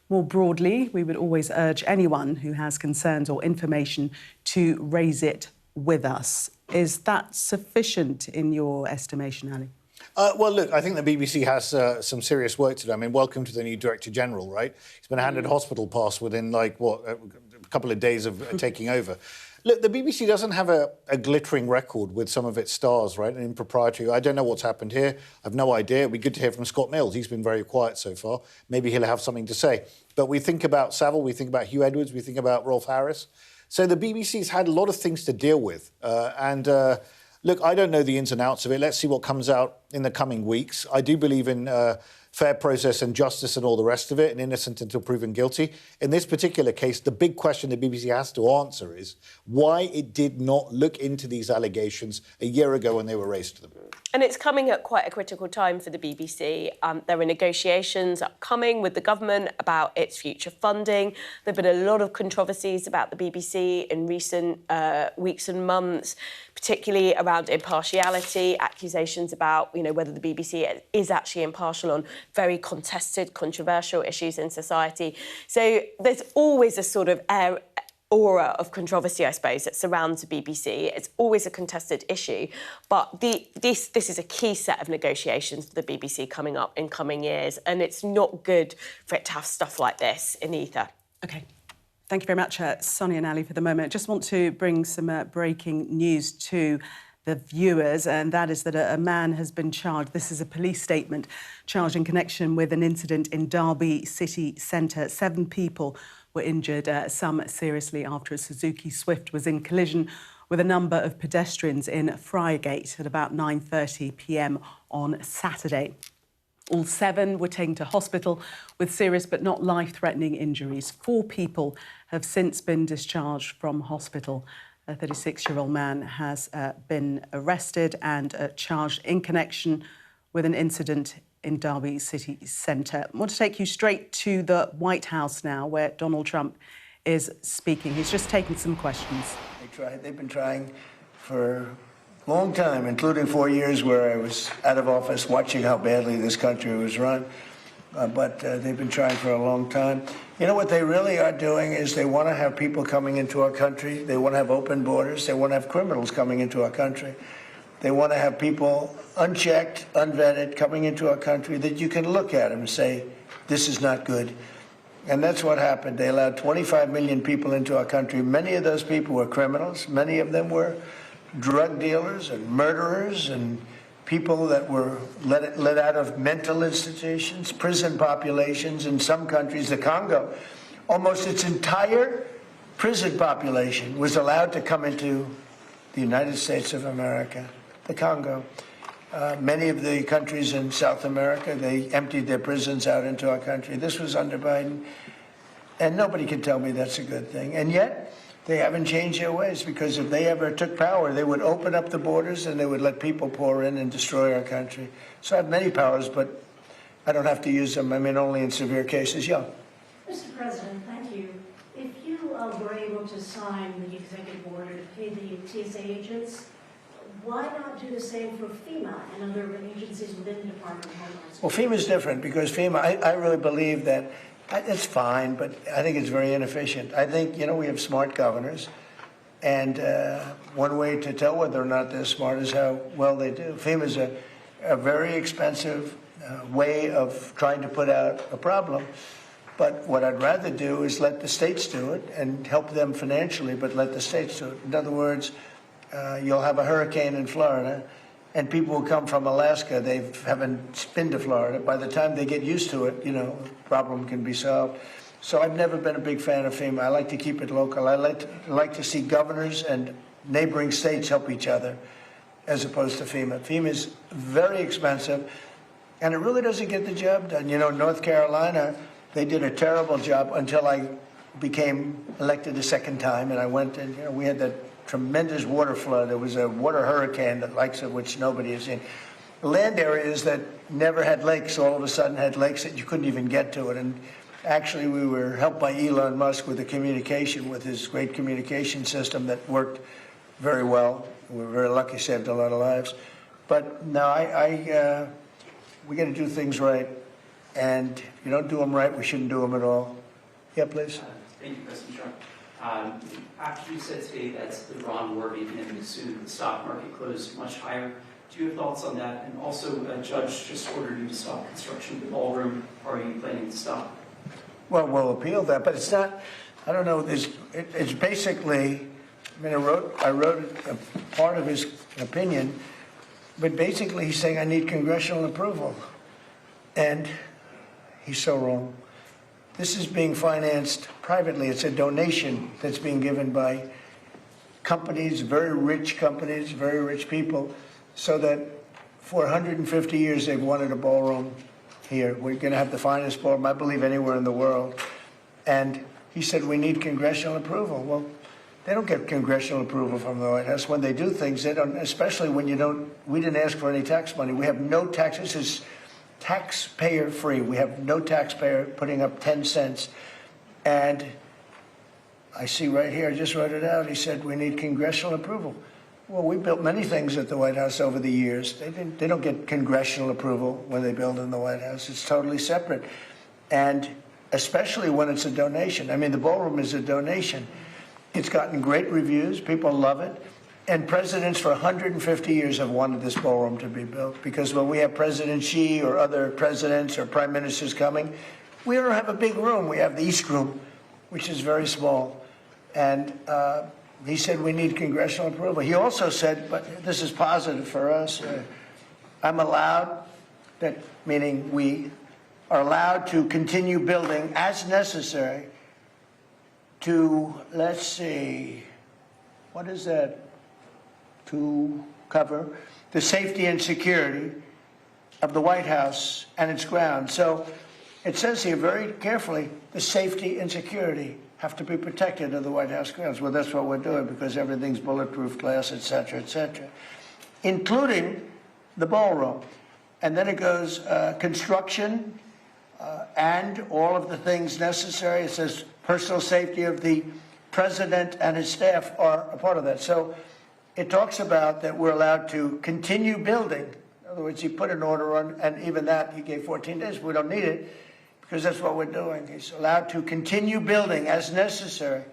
More broadly, we would always urge anyone who has concerns or information to raise it with us. Is that sufficient in your estimation, Ali? Well, look, I think the BBC has some serious work to do. I mean, welcome to the new Director General, right? He's been handed a hospital pass within, like, what, a couple of days of taking over. Look, the BBC doesn't have a glittering record with some of its stars, right, and impropriety. I don't know what's happened here. I've no idea. It'd be good to hear from Scott Mills. He's been very quiet so far. Maybe he'll have something to say. But we think about Savile, we think about Hugh Edwards, we think about Rolf Harris. So the BBC's had a lot of things to deal with. Look, I don't know the ins and outs of it. Let's see what comes out in the coming weeks. I do believe in fair process and justice and all the rest of it, and innocent until proven guilty. In this particular case, the big question the BBC has to answer is why it did not look into these allegations a year ago when they were raised to them. And it's coming at quite a critical time for the BBC. There are negotiations upcoming with the government about its future funding. There have been a lot of controversies about the BBC in recent weeks and months, particularly around impartiality, accusations about, you know, whether the BBC is actually impartial on very contested, controversial issues in society. So there's always a sort of aura of controversy, I suppose, that surrounds the BBC. It's always a contested issue, but this is a key set of negotiations for the BBC coming up in coming years, and it's not good for it to have stuff like this in ether. OK. Thank you very much, Sonia and Ali, for the moment. I just want to bring some breaking news to the viewers, and that is that a man has been charged. This is a police statement charged in connection with an incident in Derby city centre. 7 people were injured, some seriously, after a Suzuki Swift was in collision with a number of pedestrians in Friargate at about 9:30 p.m. on Saturday. All 7 were taken to hospital with serious but not life-threatening injuries. 4 people have since been discharged from hospital. A 36-year-old man has been arrested and charged in connection with an incident in Derby city centre. I want to take you straight to the White House now, where Donald Trump is speaking. He's just taken some questions. They've been trying for a long time, including 4 years where I was out of office watching how badly this country was run. But they've been trying for a long time. You know what they really are doing is they want to have people coming into our country. They want to have open borders. They want to have criminals coming into our country. They want to have people unchecked, unvetted, coming into our country that you can look at them and say, this is not good. And that's what happened. They allowed 25 million people into our country. Many of those people were criminals. Many of them were drug dealers and murderers and people that were let out of mental institutions, prison populations in some countries. The Congo, almost its entire prison population was allowed to come into the United States of America, the Congo. Many of the countries in South America, they emptied their prisons out into our country. This was under Biden, and nobody can tell me that's a good thing. And yet, they haven't changed their ways, because if they ever took power, they would open up the borders and they would let people pour in and destroy our country. So I have many powers, but I don't have to use them. I mean, only in severe cases. Yeah. Mr. President, thank you. If you were able to sign the executive order to pay the TSA agents, why not do the same for FEMA and other agencies within the Department of Homeland Security? Well, FEMA's different, because FEMA, I really believe that it's fine, but I think it's very inefficient. I think, you know, we have smart governors, and one way to tell whether or not they're smart is how well they do. FEMA's a very expensive way of trying to put out a problem. But what I'd rather do is let the states do it and help them financially, but let the states do it. In other words, you'll have a hurricane in Florida, and people who come from Alaska, they haven't been to Florida. By the time they get used to it, you know, the problem can be solved. So I've never been a big fan of FEMA. I like to keep it local. I like to see governors and neighboring states help each other, as opposed to FEMA. FEMA is very expensive, and it really doesn't get the job done. You know, North Carolina, they did a terrible job until I became elected a second time, and I went and, you know, we had that tremendous water flood. There was a water hurricane, the likes of which nobody has seen. Land areas that never had lakes all of a sudden had lakes that you couldn't even get to it. And actually, we were helped by Elon Musk with the communication, with his great communication system that worked very well. We were very lucky, saved a lot of lives. But no, we got to do things right. And if you don't do them right, we shouldn't do them at all. Yeah, please. Thank you, President Trump. After you said today that the Iran war may be ending soon, the stock market closed much higher. Do you have thoughts on that? And also, a judge just ordered you to stop construction of the ballroom. Are you planning to stop? Well, we'll appeal that, but it's not. I don't know. It's basically. I mean, I wrote a part of his opinion, but basically he's saying I need congressional approval, and he's so wrong. This is being financed privately. It's a donation that's being given by companies, very rich people, so that for 150 years they've wanted a ballroom here. We're going to have the finest ballroom, I believe, anywhere in the world. And he said we need congressional approval. Well, they don't get congressional approval from the White House. When they do things, they don't, especially when you don't, we didn't ask for any tax money. We have no taxes. This is taxpayer-free. We have no taxpayer putting up 10 cents. And I see right here, I just wrote it out, he said we need congressional approval. Well, we built many things at the White House over the years. They don't get congressional approval when they build in the White House. It's totally separate. And especially when it's a donation. I mean, the ballroom is a donation. It's gotten great reviews. People love it. And presidents for 150 years have wanted this ballroom to be built, because when we have President Xi or other presidents or prime ministers coming, we don't have a big room. We have the East Room, which is very small. And he said we need congressional approval. He also said, but this is positive for us, I'm allowed, that meaning we are allowed to continue building as necessary to, let's see, what is that? To cover the safety and security of the White House and its grounds. So it says here very carefully, the safety and security have to be protected of the White House grounds. Well, that's what we're doing, because everything's bulletproof glass, et cetera, including the ballroom. And then it goes construction and all of the things necessary. It says personal safety of the president and his staff are a part of that. So it talks about that we're allowed to continue building. In other words, he put an order on, and even that he gave 14 days. We don't need it, because that's what we're doing. He's allowed to continue building as necessary.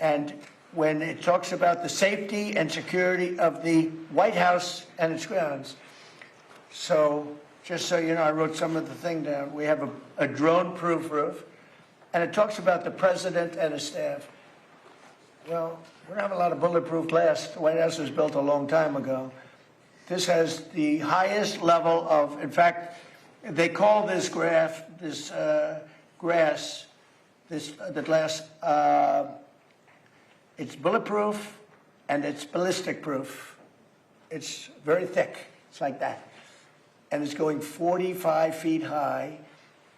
And when it talks about the safety and security of the White House and its grounds. So just so you know, I wrote some of the thing down. We have a drone-proof roof, and it talks about the president and his staff. Well, we don't have a lot of bulletproof glass. The White House was built a long time ago. This has the highest level of, in fact, they call this grass, the glass, it's bulletproof and it's ballistic proof. It's very thick, it's like that. And it's going 45 feet high,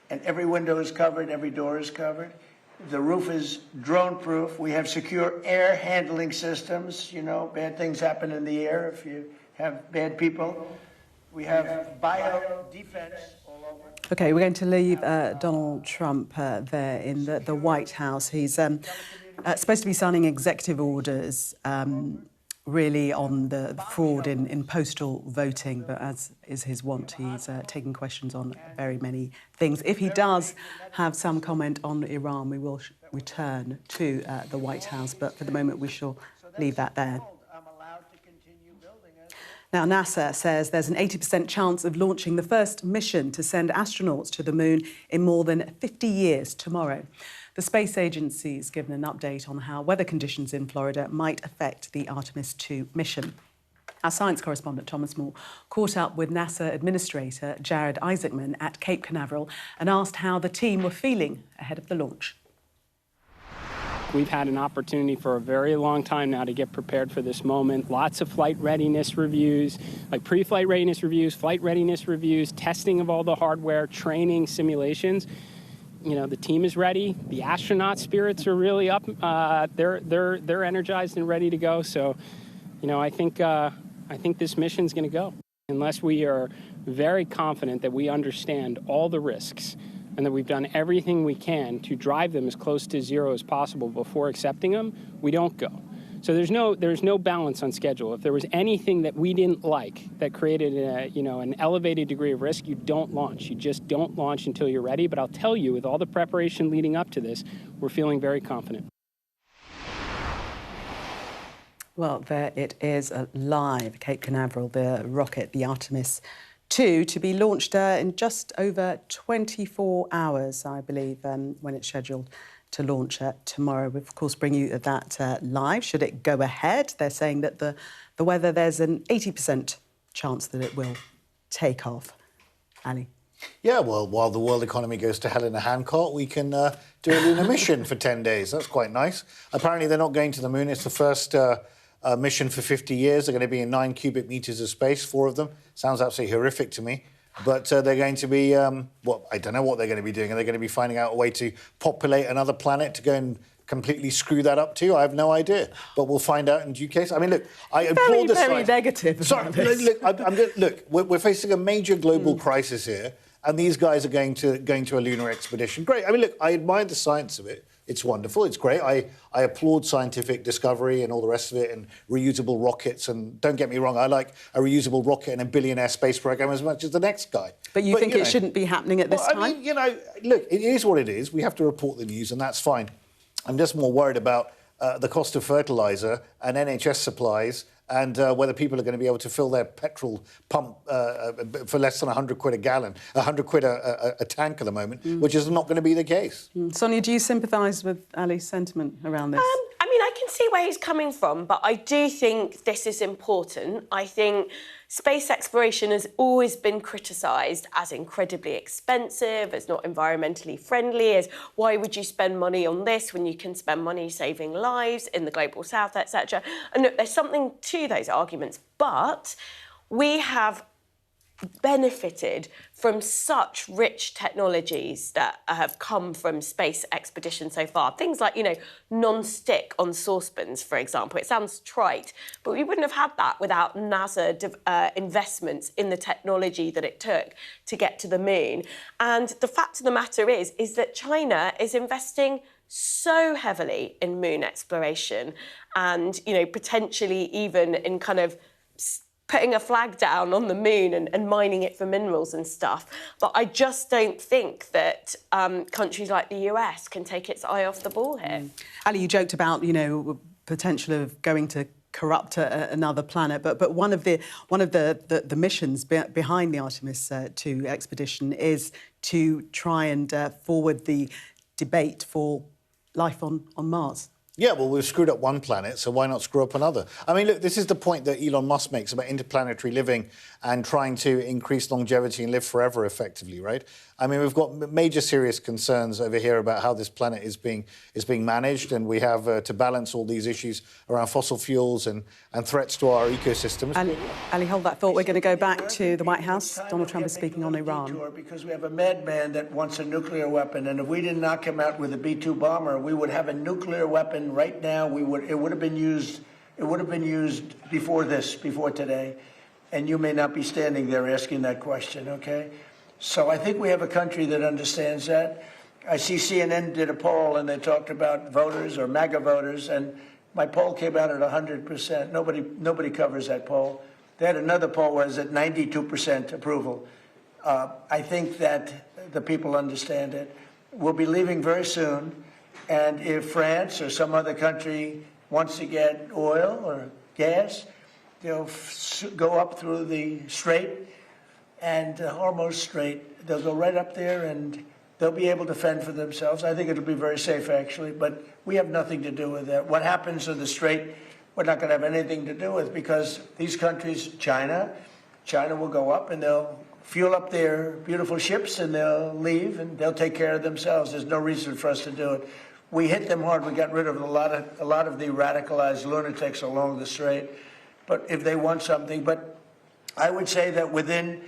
and every window is covered, every door is covered. The roof is drone-proof. We have secure air handling systems. You know, bad things happen in the air if you have bad people. We have bio-defense all over. OK, we're going to leave Donald Trump there in the White House. He's supposed to be signing executive orders really on the fraud in postal voting, but as is his wont, he's taking questions on very many things. If he does have some comment on Iran, we will return to the White House, but for the moment we shall leave that there. Now, NASA says there's an 80% chance of launching the first mission to send astronauts to the moon in more than 50 years tomorrow. The space agency has given an update on how weather conditions in Florida might affect the Artemis II mission. Our science correspondent, Thomas Moore, caught up with NASA Administrator Jared Isaacman at Cape Canaveral and asked how the team were feeling ahead of the launch. We've had an opportunity for a very long time now to get prepared for this moment. Lots of flight readiness reviews, like pre-flight readiness reviews, flight readiness reviews, testing of all the hardware, training, simulations. You know, the team is ready. The astronaut spirits are really up. They're energized and ready to go. So, you know, I think this mission's going to go. Unless we are very confident that we understand all the risks and that we've done everything we can to drive them as close to zero as possible before accepting them, we don't go. So there's no balance on schedule. If there was anything that we didn't like that created an elevated degree of risk, you don't launch. You just don't launch until you're ready. But I'll tell you, with all the preparation leading up to this, we're feeling very confident. Well, there it is, live, Cape Canaveral, the rocket, the Artemis II, to be launched in just over 24 hours, I believe, when it's scheduled to launch tomorrow. We'll, of course, bring you that live, should it go ahead. They're saying that the weather, there's an 80% chance that it will take off. Ali? Yeah, well, while the world economy goes to hell in a handcart, we can do a lunar mission for 10 days. That's quite nice. Apparently, they're not going to the moon. It's the first mission for 50 years. They're going to be in 9 cubic metres of space, 4 of them. Sounds absolutely horrific to me. But they're going to be, well, I don't know what they're going to be doing. Are they going to be finding out a way to populate another planet to go and completely screw that up too? I have no idea. But we'll find out in due case. I mean, look, I applaud the very negative. Sorry, look, we're facing a major global crisis here, and these guys are going to a lunar expedition. Great. I mean, look, I admire the science of it. It's wonderful. It's great. I applaud scientific discovery and all the rest of it, and reusable rockets. And don't get me wrong, I like a reusable rocket and a billionaire space program as much as the next guy. But you think it shouldn't be happening at this time? I mean, you know, look, it is what it is. We have to report the news, and that's fine. I'm just more worried about the cost of fertiliser and NHS supplies, and whether people are going to be able to fill their petrol pump for less than 100 quid a gallon, 100 quid a tank at the moment, which is not going to be the case. Sonia, do you sympathise with Ali's sentiment around this? I mean, I can see where he's coming from, but I do think this is important. I think space exploration has always been criticised as incredibly expensive, as not environmentally friendly, as why would you spend money on this when you can spend money saving lives in the global south, etc. And look, there's something to those arguments, but we have benefited from such rich technologies that have come from space expedition so far. Things like, you know, non-stick on saucepans, for example. It sounds trite, but we wouldn't have had that without NASA investments in the technology that it took to get to the moon. And the fact of the matter is that China is investing so heavily in moon exploration and, you know, potentially even in kind of putting a flag down on the moon and mining it for minerals and stuff. But I just don't think that countries like the US can take its eye off the ball here. Ali, you joked about, you know, potential of going to corrupt another planet, but one of the missions behind the Artemis II expedition is to try and forward the debate for life on Mars. Yeah, well, we've screwed up one planet, so why not screw up another? I mean, look, this is the point that Elon Musk makes about interplanetary living and trying to increase longevity and live forever effectively, right? I mean, we've got major serious concerns over here about how this planet is being managed, and we have to balance all these issues around fossil fuels and threats to our ecosystems. Ali, hold that thought. We're going to go back to the White House. Donald Trump is speaking on Iran. Because we have a madman that wants a nuclear weapon, and if we didn't knock him out with a B-2 bomber, we would have a nuclear weapon right now. It would have been used before today, and you may not be standing there asking that question, okay? So I think we have a country that understands that. I see CNN did a poll, and they talked about voters or MAGA voters, and my poll came out at 100%. Nobody covers that poll. They had another poll was at 92% approval. I think that the people understand it. We'll be leaving very soon, and if France or some other country wants to get oil or gas, they'll go up through the Strait and Hormuz Strait. They'll go right up there, and they'll be able to fend for themselves. I think it'll be very safe, actually, but we have nothing to do with that. What happens in the Strait, we're not going to have anything to do with, because these countries, China will go up and they'll fuel up their beautiful ships and they'll leave and they'll take care of themselves. There's no reason for us to do it. We hit them hard. We got rid of a lot of the radicalized lunatics along the Strait. But if they want something, but I would say that within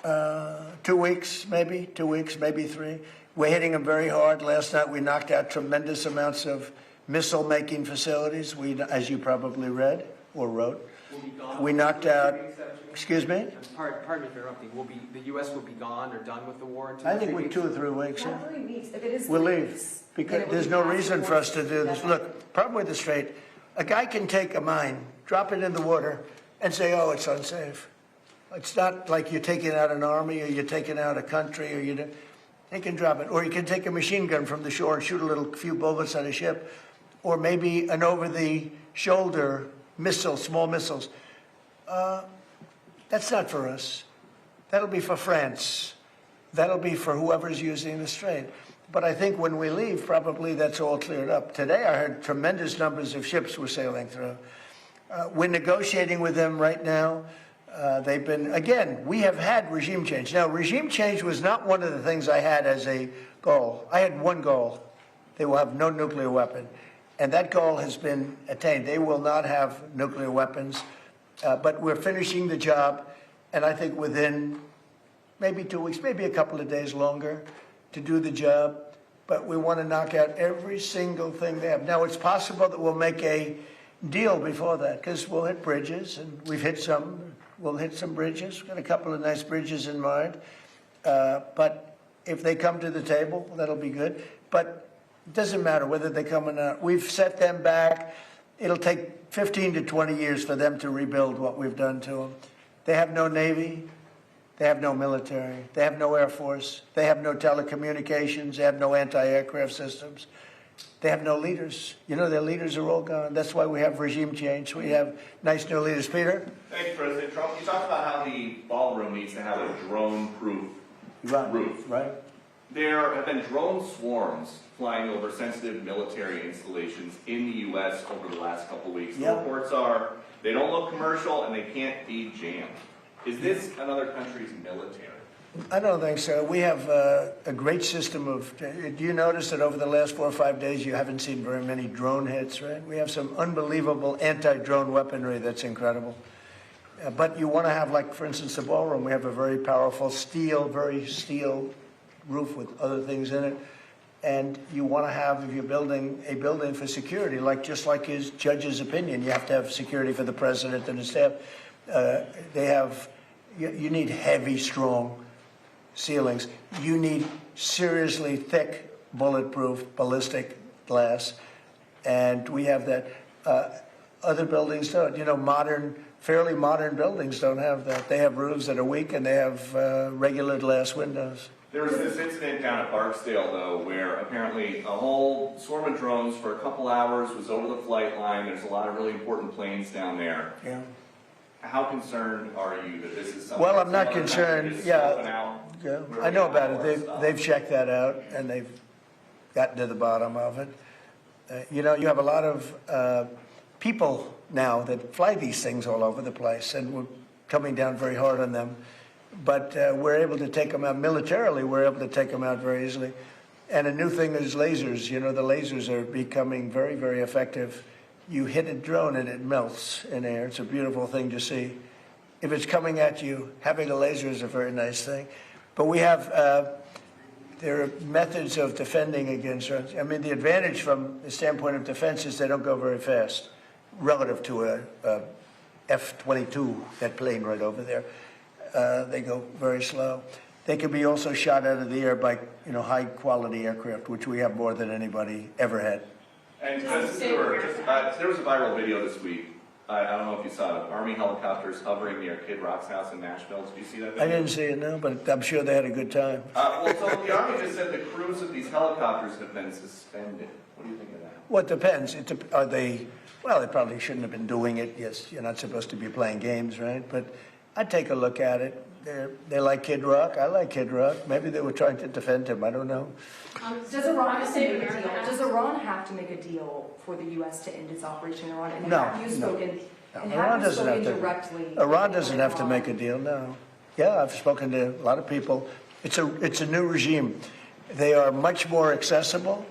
2 weeks, maybe 3, we're hitting them very hard. Last night we knocked out tremendous amounts of missile-making facilities. As you probably read or wrote, we knocked out. Excuse me? Pardon me for interrupting. The U.S. will be gone or done with the war in 2 or 3 I think weeks? 2 or 3 weeks. Not 3 weeks. If it is We'll 3 leave, weeks, because there's no reason for us to do this. Look, problem with the Strait, a guy can take a mine, drop it in the water, and say, oh, it's unsafe. It's not like you're taking out an army or you're taking out a country, or they can drop it. Or you can take a machine gun from the shore and shoot a few bullets at a ship, or maybe an over-the-shoulder missile, small missiles. That's not for us. That'll be for France. That'll be for whoever's using the Strait. But I think when we leave, probably that's all cleared up. Today I heard tremendous numbers of ships were sailing through. We're negotiating with them right now. They've been, again, we have had regime change. Now, regime change was not one of the things I had as a goal. I had one goal. They will have no nuclear weapon. And that goal has been attained. They will not have nuclear weapons. But we're finishing the job, and I think within maybe 2 weeks, maybe a couple of days longer to do the job. But we want to knock out every single thing they have. Now, it's possible that we'll make a deal before that, because we'll hit bridges, and we've hit some. We'll hit some bridges. We've got a couple of nice bridges in mind. But if they come to the table, that'll be good. But it doesn't matter whether they come or not. We've set them back. It'll take 15 to 20 years for them to rebuild what we've done to them. They have no Navy. They have no military. They have no Air Force. They have no telecommunications. They have no anti-aircraft systems. They have no leaders. You know, their leaders are all gone. That's why we have regime change. We have nice new leaders. Peter? Thank you, President Trump. You talked about how the ballroom needs to have a drone-proof roof. Right. There have been drone swarms flying over sensitive military installations in the U.S. over the last couple of weeks. The reports are they don't look commercial and they can't be jammed. Is this another country's military? I don't think so. We have a great system of. Do you notice that over the last 4 or 5 days you haven't seen very many drone hits, right? We have some unbelievable anti-drone weaponry that's incredible. But you want to have, like, for instance, the ballroom. We have a very powerful steel roof with other things in it. And you want to have, if you're building a building for security, just like his judge's opinion, you have to have security for the president and his staff. You need heavy, strong ceilings. You need seriously thick, bulletproof, ballistic glass. And we have that. Other buildings don't. You know, fairly modern buildings don't have that. They have roofs that are weak and they have regular glass windows. There was this incident down at Barksdale, though, where apparently a whole swarm of drones for a couple hours was over the flight line. There's a lot of really important planes down there. Yeah. How concerned are you that this is something? Well, I'm not concerned. Yeah, I know about it. They've checked that out and they've gotten to the bottom of it. You know, you have a lot of people now that fly these things all over the place, and we're coming down very hard on them. But we're able to take them out militarily. We're able to take them out very easily. And a new thing is lasers. You know, the lasers are becoming very, very effective. You hit a drone and it melts in air. It's a beautiful thing to see. If it's coming at you, having a laser is a very nice thing. But we have, there are methods of defending against drones. I mean, the advantage from the standpoint of defense is they don't go very fast relative to a F-22, that plane right over there. They go very slow. They can be also shot out of the air by, you know, high-quality aircraft, which we have more than anybody ever had. And there was a viral video this week. I don't know if you saw it. Army helicopters hovering near Kid Rock's house in Nashville. Did you see that video? I didn't see it, no, but I'm sure they had a good time. Well, so the Army just said the crews of these helicopters have been suspended. What do you think of that? Well, it depends. Are they, well, they probably shouldn't have been doing it. Yes, you're not supposed to be playing games, right? But I'd take a look at it. They like Kid Rock. I like Kid Rock. Maybe they were trying to defend him. I don't know. Does Iran have to make a deal? Does Iran have to make a deal for the U.S. to end its operation in Iran? And have you spoken? And Iran have you doesn't have spoken to. directly? Iran doesn't have to make a deal. No. Yeah, I've spoken to a lot of people. It's a new regime. They are much more accessible.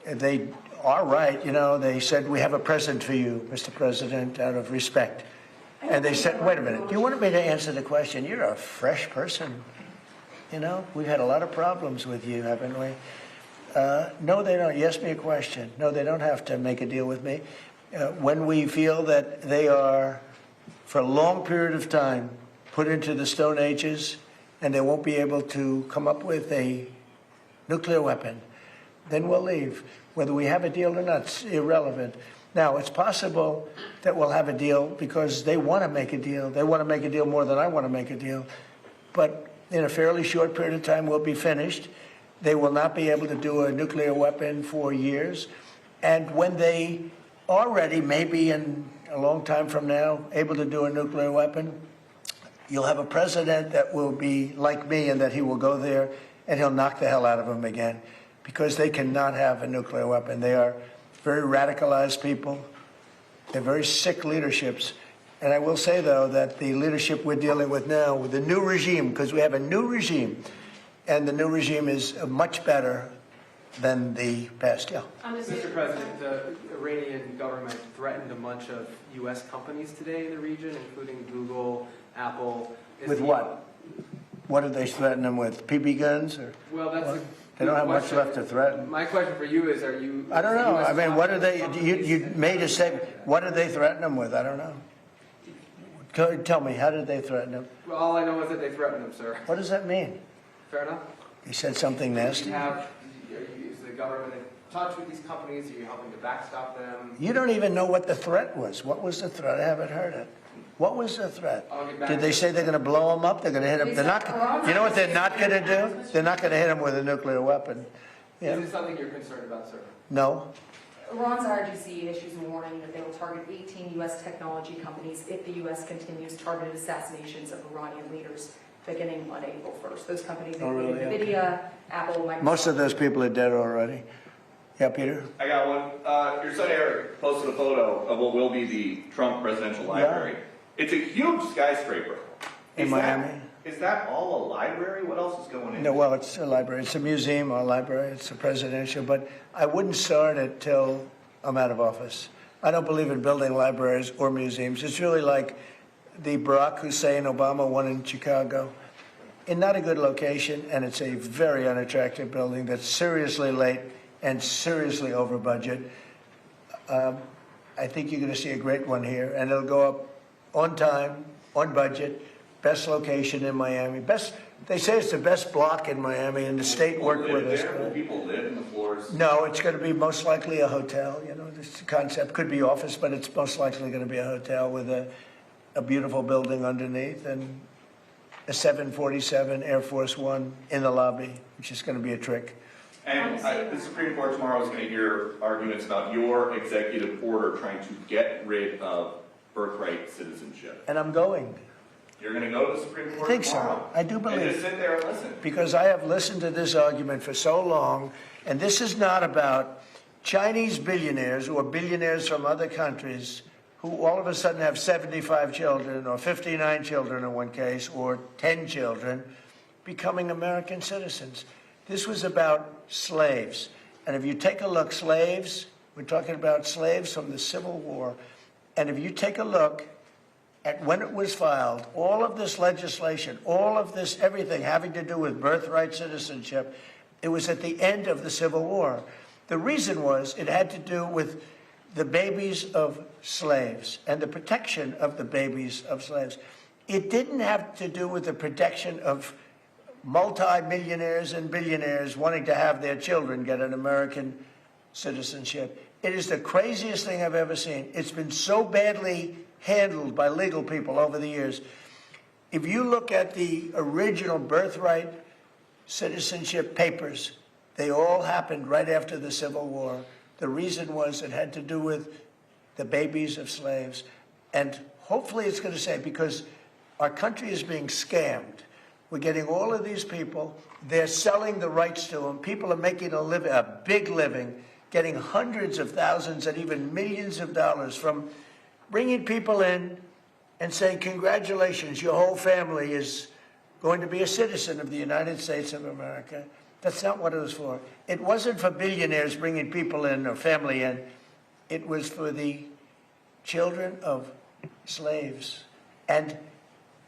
They are right. You know, they said, we have a present for you, Mr. President, out of respect. And they said, wait a minute, you wanted me to answer the question. You're a fresh person. You know, we've had a lot of problems with you, haven't we? No, they don't. You asked me a question. No, they don't have to make a deal with me. When we feel that they are, for a long period of time, put into the Stone Ages, and they won't be able to come up with a nuclear weapon, then we'll leave. Whether we have a deal or not, it's irrelevant. Now, it's possible that we'll have a deal because they want to make a deal. They want to make a deal more than I want to make a deal. But in a fairly short period of time, we'll be finished. They will not be able to do a nuclear weapon for years. And when they are ready, maybe in a long time from now, able to do a nuclear weapon, you'll have a president that will be like me in that he will go there and he'll knock the hell out of them again because they cannot have a nuclear weapon. They are very radicalized people. They're very sick leaderships. And I will say, though, that the leadership we're dealing with now, with the new regime, because we have a new regime, and the new regime is much better than the past. Yeah. Mr. President, the Iranian government threatened a bunch of U.S. companies today in the region, including Google, Apple. With what? What did they threaten them with? BB guns? Or well, that's they don't have much left to threaten. My question for you is, are you... I don't know. I mean, what did they... You made a statement. What did they threaten them with? I don't know. Tell me, how did they threaten them? Well, all I know is that they threatened them, sir. What does that mean? Fair enough. He said something nasty. Is the government in touch with these companies? Are you helping to backstop them? You don't even know what the threat was. What was the threat? I haven't heard it. What was the threat? Did they say they're going to blow them up? They're going to hit them? They're not. You know what they're not going to do? They're not going to hit them with a nuclear weapon. Yeah. Is it something you're concerned about, sir? No. Iran's RGC issues a warning that they will target 18 U.S. technology companies if the U.S. continues targeted assassinations of Iranian leaders beginning on April 1st. Those companies include NVIDIA, Apple, Microsoft. Most of those people are dead already. Yeah, Peter? I got one. Your son Eric posted a photo of what will be the Trump Presidential Library. Yeah. It's a huge skyscraper. In Miami? Is that all a library? What else is going in? No, well, it's a library. It's a museum or a library. It's a presidential. But I wouldn't start it till I'm out of office. I don't believe in building libraries or museums. It's really like the Barack Hussein Obama one in Chicago. In not a good location, and it's a very unattractive building that's seriously late and seriously over budget. I think you're going to see a great one here, and it'll go up on time, on budget, best location in Miami. They say it's the best block in Miami, and the state worked with us. Will people live in the floors? No, it's going to be most likely a hotel. You know, this concept could be office, but it's most likely going to be a hotel with a beautiful building underneath and a 747 Air Force One in the lobby, which is going to be a trick. And the Supreme Court tomorrow is going to hear arguments about your executive order trying to get rid of birthright citizenship. And I'm going. You're going to go to the Supreme Court I think tomorrow? so. I do believe. And just sit there and listen. Because I have listened to this argument for so long, and this is not about Chinese billionaires or billionaires from other countries who all of a sudden have 75 children or 59 children in one case or 10 children becoming American citizens. This was about slaves. And if you take a look, slaves, we're talking about slaves from the Civil War. And if you take a look at when it was filed, all of this legislation, all of this, everything having to do with birthright citizenship, it was at the end of the Civil War. The reason was it had to do with the babies of slaves and the protection of the babies of slaves. It didn't have to do with the protection of multi-millionaires and billionaires wanting to have their children get an American citizenship. It is the craziest thing I've ever seen. It's been so badly handled by legal people over the years. If you look at the original birthright citizenship papers, they all happened right after the Civil War. The reason was it had to do with the babies of slaves. And hopefully it's going to say, because our country is being scammed. We're getting all of these people. They're selling the rights to them. People are making a big living, getting hundreds of thousands and even millions of dollars from bringing people in and saying, congratulations, your whole family is going to be a citizen of the United States of America. That's not what it was for. It wasn't for billionaires bringing people in or family in. It was for the children of slaves. And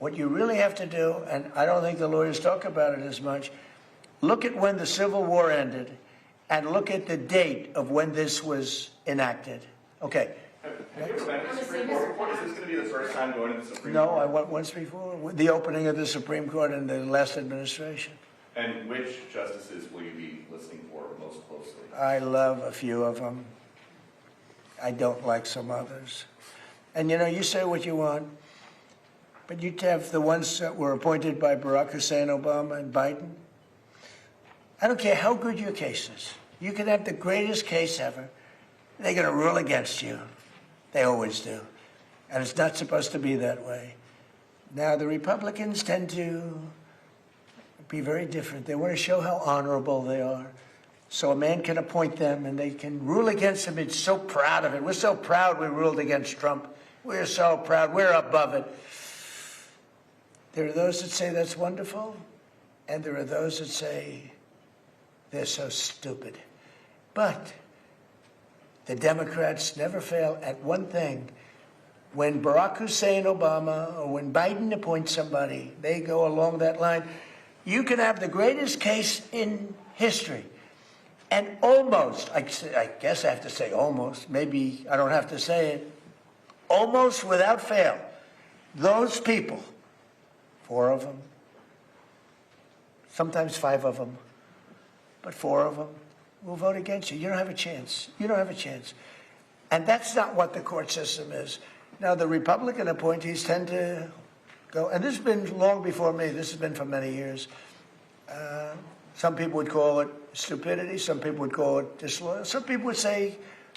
what you really have to do, and I don't think the lawyers talk about it as much, look at when the Civil War ended and look at the date of when this was enacted. Okay. Have you ever been to the Supreme Court before? Is this going to be the first time going to the Supreme No, Court? I went once before, the opening of the Supreme Court in the last administration. And which justices will you be listening for most closely? I love a few of them. I don't like some others. And you know, you say what you want, but you have the ones that were appointed by Barack Hussein Obama and Biden. I don't care how good your case is. You can have the greatest case ever. They're going to rule against you. They always do. And it's not supposed to be that way. Now, the Republicans tend to be very different. They want to show how honorable they are. So a man can appoint them and they can rule against him. It's so proud of it. We're so proud we ruled against Trump. We're so proud. We're above it. There are those that say that's wonderful, and there are those that say they're so stupid. But the Democrats never fail at one thing. When Barack Hussein Obama or when Biden appoints somebody, they go along that line. You can have the greatest case in history. And almost, I guess I have to say almost, maybe I don't have to say it, almost without fail, those people, 4 of them, sometimes 5 of them, but 4 of them will vote against you. You don't have a chance. You don't have a chance. And that's not what the court system is. Now, the Republican appointees tend to go, and this has been long before me. This has been for many years. Some people would call it stupidity. Some people would call it disloyal. Some people would say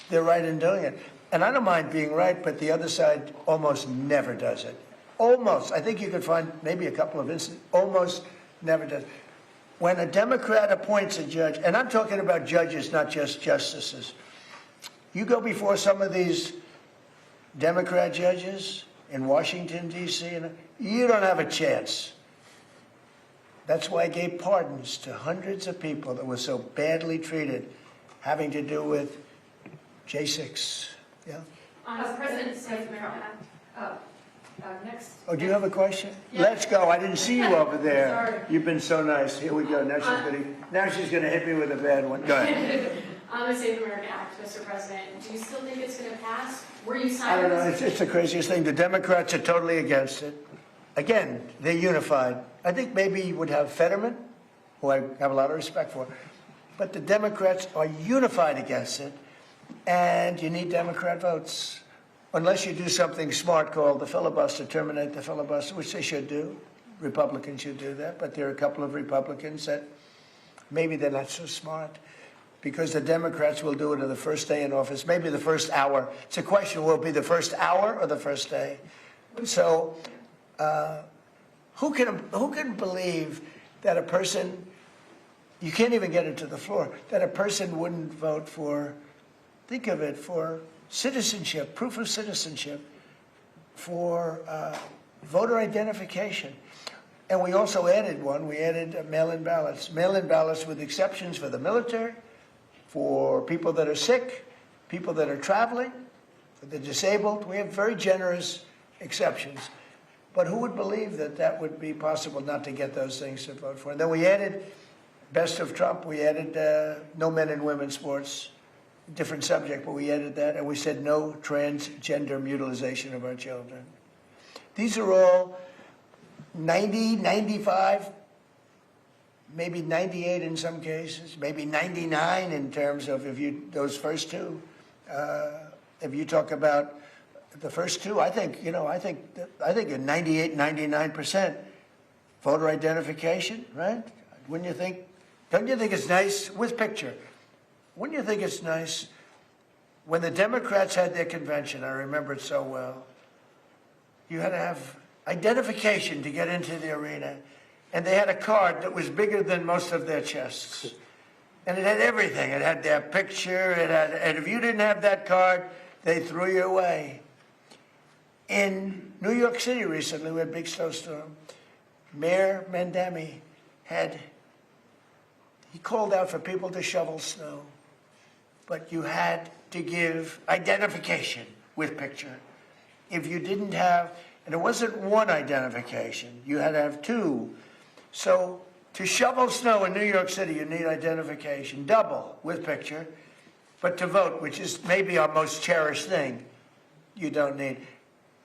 they're right in doing it. And I don't mind being right, but the other side almost never does it. Almost. I think you could find maybe a couple of instances. Almost never does. When a Democrat appoints a judge, and I'm talking about judges, not just justices, you go before some of these Democrat judges in Washington, D.C., and you don't have a chance. That's why I gave pardons to hundreds of people that were so badly treated, having to do with J6. Yeah? President South America. Next. Oh, do you have a question? Yeah. Let's go. I didn't see you over there. Sorry. You've been so nice. Here we go. Now she's gonna hit me with a bad one. Go ahead. On the Save America Act, Mr. President, do you still think it's going to pass? Were you I don't know. It's the craziest thing. The Democrats are totally against it. Again, they're unified. I think maybe you would have Fetterman, who I have a lot of respect for, but the Democrats are unified against it, and you need Democrat votes. Unless you do something smart called the filibuster, terminate the filibuster, which they should do. Republicans should do that, but there are a couple of Republicans that maybe they're not so smart, because the Democrats will do it on the first day in office, maybe the first hour. It's a question, will it be the first hour or the first day? So who can believe that a person, you can't even get it to the floor, that a person wouldn't vote for think of it, for citizenship, proof of citizenship, for voter identification. And we also added one, we added mail-in ballots. Mail-in ballots with exceptions for the military, for people that are sick, people that are traveling, for the disabled. We have very generous exceptions. But who would believe that that would be possible not to get those things to vote for? And then we added, best of Trump, we added no men and women's sports, different subject, but we added that. And we said no transgender mutilization of our children. These are all 90, 95, maybe 98 in some cases, maybe 99 in terms of those first two. If you talk about the first two, I think at 98, 99% voter identification, right? Wouldn't you think? Don't you think it's nice with picture? Wouldn't you think it's nice when the Democrats had their convention? I remember it so well. You had to have identification to get into the arena, and they had a card that was bigger than most of their chests, and it had everything. It had their picture. And if you didn't have that card, they threw you away. In New York City recently, we had a big snowstorm. Mayor Mandami he called out for people to shovel snow, but you had to give identification with picture. If you didn't have, and it wasn't one identification, you had to have two. So to shovel snow in New York City, you need identification, double with picture. But to vote, which is maybe our most cherished thing, you don't need.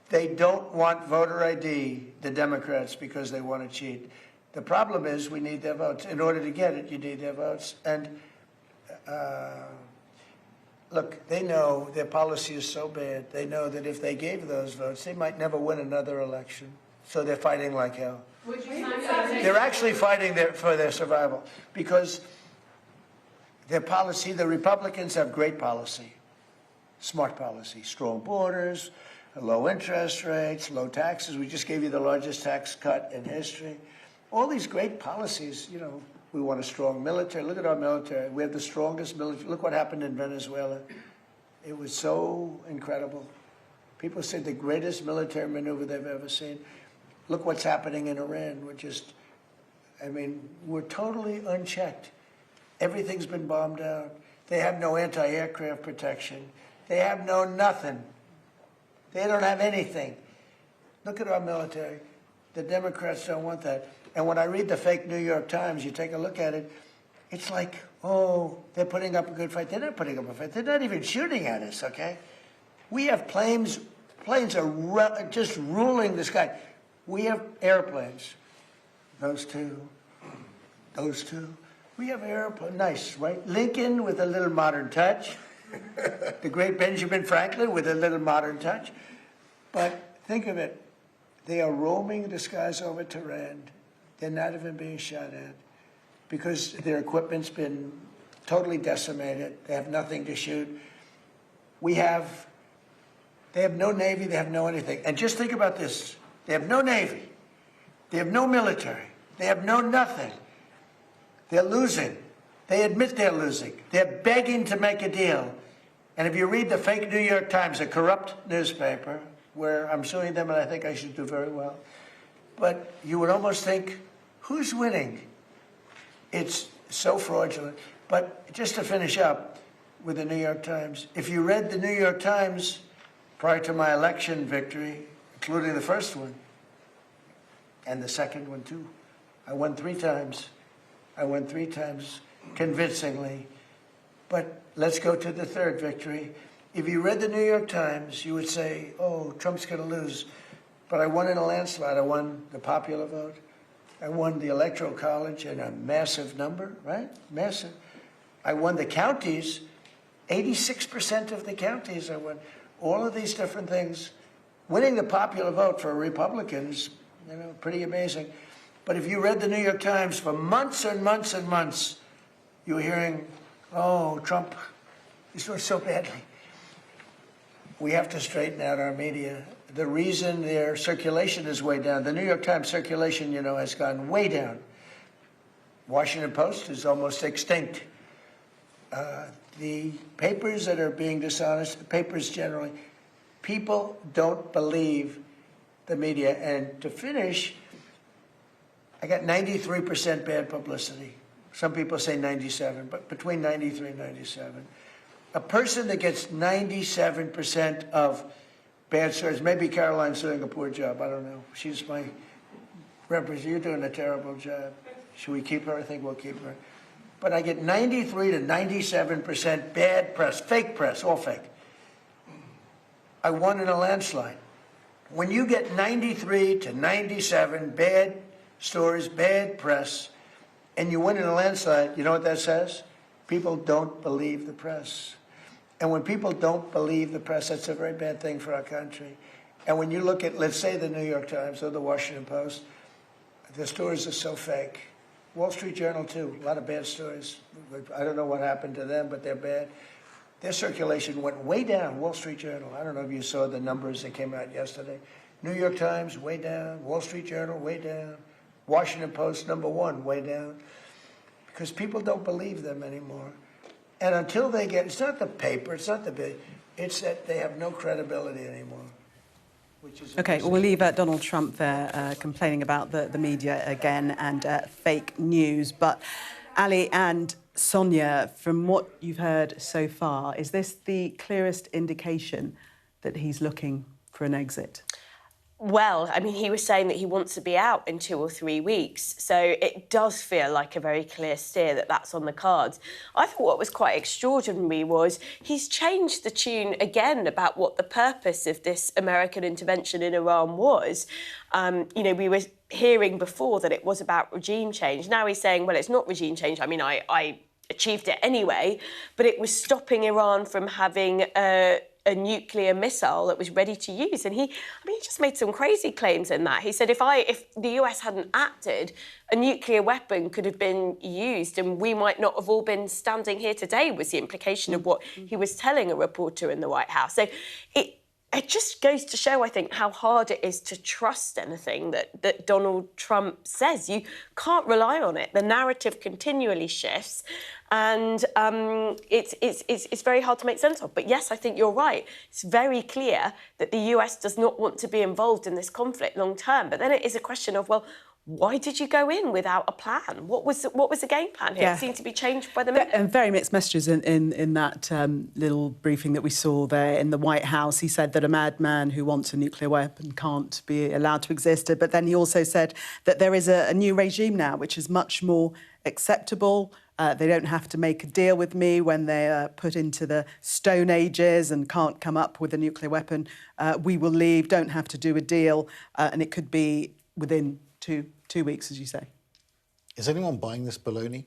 They don't want voter ID, the Democrats, because they want to cheat. The problem is we need their votes. In order to get it, you need their votes. And look, they know their policy is so bad. They know that if they gave those votes, they might never win another election. So they're fighting like hell. They're actually fighting for their survival because their policy, the Republicans have great policy, smart policy, strong borders, low interest rates, low taxes. We just gave you the largest tax cut in history. All these great policies, we want a strong military. Look at our military. We have the strongest military. Look what happened in Venezuela. It was so incredible. People said the greatest military maneuver they've ever seen. Look what's happening in Iran. We're totally unchecked. Everything's been bombed out. They have no anti-aircraft protection. They have no nothing. They don't have anything. Look at our military. The Democrats don't want that. And when I read the fake New York Times, you take a look at it, it's like, oh, they're putting up a good fight. They're not putting up a fight. They're not even shooting at us, okay? We have planes are just ruling the sky. We have airplanes. Those two. We have airplanes. Nice, right? Lincoln with a little modern touch. The great Benjamin Franklin with a little modern touch. But think of it. They are roaming the skies over Tehran. They're not even being shot at because their equipment's been totally decimated. They have nothing to shoot. They have no Navy. They have no anything. And just think about this. They have no Navy. They have no military. They have no nothing. They're losing. They admit they're losing. They're begging to make a deal. And if you read the fake New York Times, a corrupt newspaper, where I'm suing them and I think I should do very well, but you would almost think, who's winning? It's so fraudulent. But just to finish up with the New York Times, if you read the New York Times prior to my election victory, including the first one, and the second one too, I won 3 times. I won 3 times convincingly. But let's go to the third victory. If you read the New York Times, you would say, oh, Trump's going to lose. But I won in a landslide. I won the popular vote. I won the Electoral College in a massive number, right? Massive. I won the counties, 86% of the counties I won. All of these different things. Winning the popular vote for Republicans, pretty amazing. But if you read the New York Times for months and months and months, you were hearing, oh, Trump is doing so badly. We have to straighten out our media. The reason their circulation is way down, the New York Times circulation, has gone way down. Washington Post is almost extinct. The papers that are being dishonest, papers generally, people don't believe the media. And to finish, I got 93% bad publicity. Some people say 97, but between 93 and 97. A person that gets 97% of bad stories, maybe Caroline's doing a poor job, I don't know. She's my representative. You're doing a terrible job. Should we keep her? I think we'll keep her. But I get 93 to 97% bad press, fake press, all fake. I won in a landslide. When you get 93 to 97 bad stories, bad press, and you win in a landslide, you know what that says? People don't believe the press. And when people don't believe the press, that's a very bad thing for our country. And when you look at, let's say, the New York Times or the Washington Post, the stories are so fake. Wall Street Journal, too, a lot of bad stories. I don't know what happened to them, but they're bad. Their circulation went way down, Wall Street Journal. I don't know if you saw the numbers that came out yesterday. New York Times, way down. Wall Street Journal, way down. Washington Post, #1, way down. Because people don't believe them anymore. And until they get, it's not the paper, it's not the big, it's that they have no credibility anymore. OK, well, we'll leave Donald Trump there complaining about the media again and fake news. But Ali and Sonia, from what you've heard so far, is this the clearest indication that he's looking for an exit? Well, I mean, he was saying that he wants to be out in 2 or 3 weeks. So it does feel like a very clear steer that that's on the cards. I thought what was quite extraordinary was he's changed the tune again about what the purpose of this American intervention in Iran was. You know, we were hearing before that it was about regime change. Now he's saying, well, it's not regime change. I mean, I achieved it anyway, but it was stopping Iran from having a nuclear missile that was ready to use. And he just made some crazy claims in that. He said if the US hadn't acted, a nuclear weapon could have been used and we might not have all been standing here today, was the implication of what he was telling a reporter in the White House. So it just goes to show, I think, how hard it is to trust anything that Donald Trump says. You can't rely on it. The narrative continually shifts, and it's very hard to make sense of. But yes, I think you're right. It's very clear that the US does not want to be involved in this conflict long term. But then it is a question of, well, why did you go in without a plan? What was the game plan here? Yeah. It seemed to be changed by the minute. And very mixed messages in that little briefing that we saw there in the White House. He said that a madman who wants a nuclear weapon can't be allowed to exist. But then he also said that there is a new regime now, which is much more acceptable. They don't have to make a deal with me when they are put into the Stone Ages and can't come up with a nuclear weapon. We will leave, don't have to do a deal. And it could be within two weeks, as you say. Is anyone buying this baloney?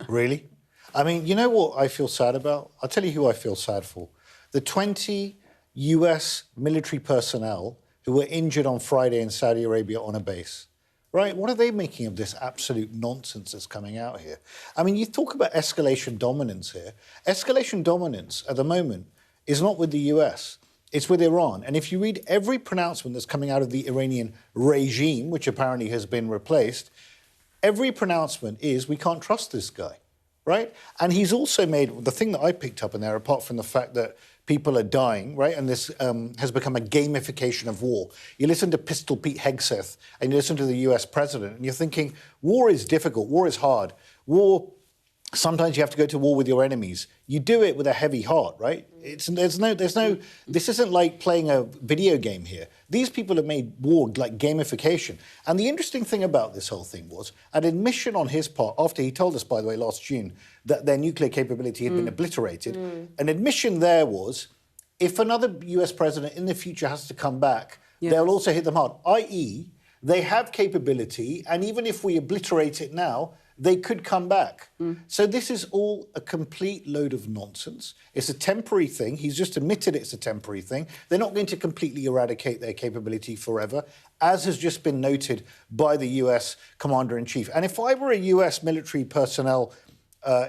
Really? I mean, you know what I feel sad about? I'll tell you who I feel sad for. The 20 US military personnel who were injured on Friday in Saudi Arabia on a base. Right? What are they making of this absolute nonsense that's coming out here? I mean, you talk about escalation dominance here. Escalation dominance at the moment is not with the US. It's with Iran. And if you read every pronouncement that's coming out of the Iranian regime, which apparently has been replaced, every pronouncement is, we can't trust this guy, right? And he's also made, the thing that I picked up in there, apart from the fact that people are dying, right, and this has become a gamification of war. You listen to Pistol Pete Hegseth and you listen to the US president, and you're thinking, war is difficult, war is hard. War, sometimes you have to go to war with your enemies. You do it with a heavy heart, right? There's no. This isn't like playing a video game here. These people have made war like gamification. And the interesting thing about this whole thing was an admission on his part, after he told us, by the way, last June, that their nuclear capability had been obliterated. An admission there was, if another US president in the future has to come back, they'll also hit them hard, i.e., they have capability, and even if we obliterate it now, they could come back. So this is all a complete load of nonsense. It's a temporary thing. He's just admitted it's a temporary thing. They're not going to completely eradicate their capability forever, as has just been noted by the US Commander-in-Chief. And if I were a US military personnel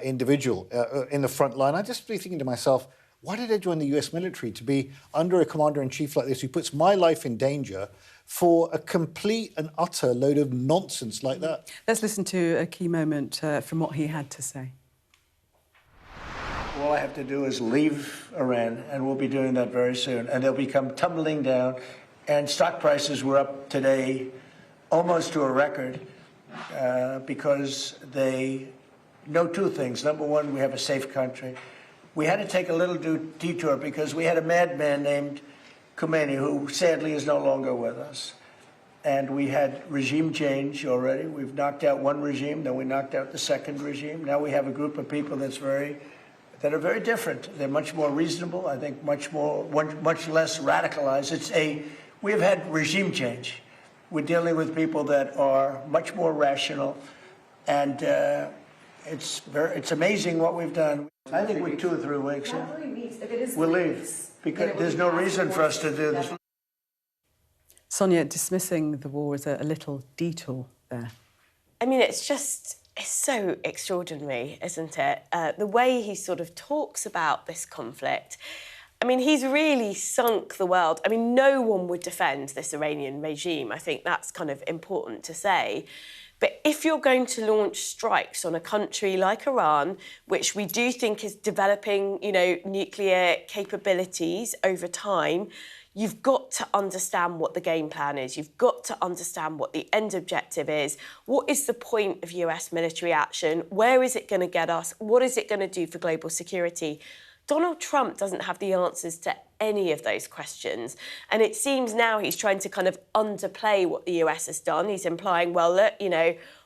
individual in the front line, I'd just be thinking to myself, why did I join the US military to be under a Commander-in-Chief like this who puts my life in danger for a complete and utter load of nonsense like that? Let's listen to a key moment from what he had to say. all I have to do is leave Iran, and we'll be doing that very soon. And they'll become tumbling down. And stock prices were up today almost to a record because they know two things. Number one, we have a safe country. We had to take a little detour because we had a madman named Khomeini, who sadly is no longer with us. And we had regime change already. We've knocked out one regime, then we knocked out the second regime. Now we have a group of people that are very different. They're much more reasonable, I think much less radicalized. We have had regime change. We're dealing with people that are much more rational, and it's amazing what we've done. I think we're 2 or 3 weeks. We'll leave because there's no reason for us to do this. Sonia, dismissing the war as a little detour there. I mean, it's so extraordinary, isn't it? The way he sort of talks about this conflict. I mean, he's really sunk the world. I mean, no one would defend this Iranian regime. I think that's kind of important to say. But if you're going to launch strikes on a country like Iran, which we do think is developing, nuclear capabilities over time, you've got to understand what the game plan is. You've got to understand what the end objective is. What is the point of US military action? Where is it going to get us? What is it going to do for global security? Donald Trump doesn't have the answers to any of those questions. And it seems now he's trying to kind of underplay what the US has done. He's implying, well, look,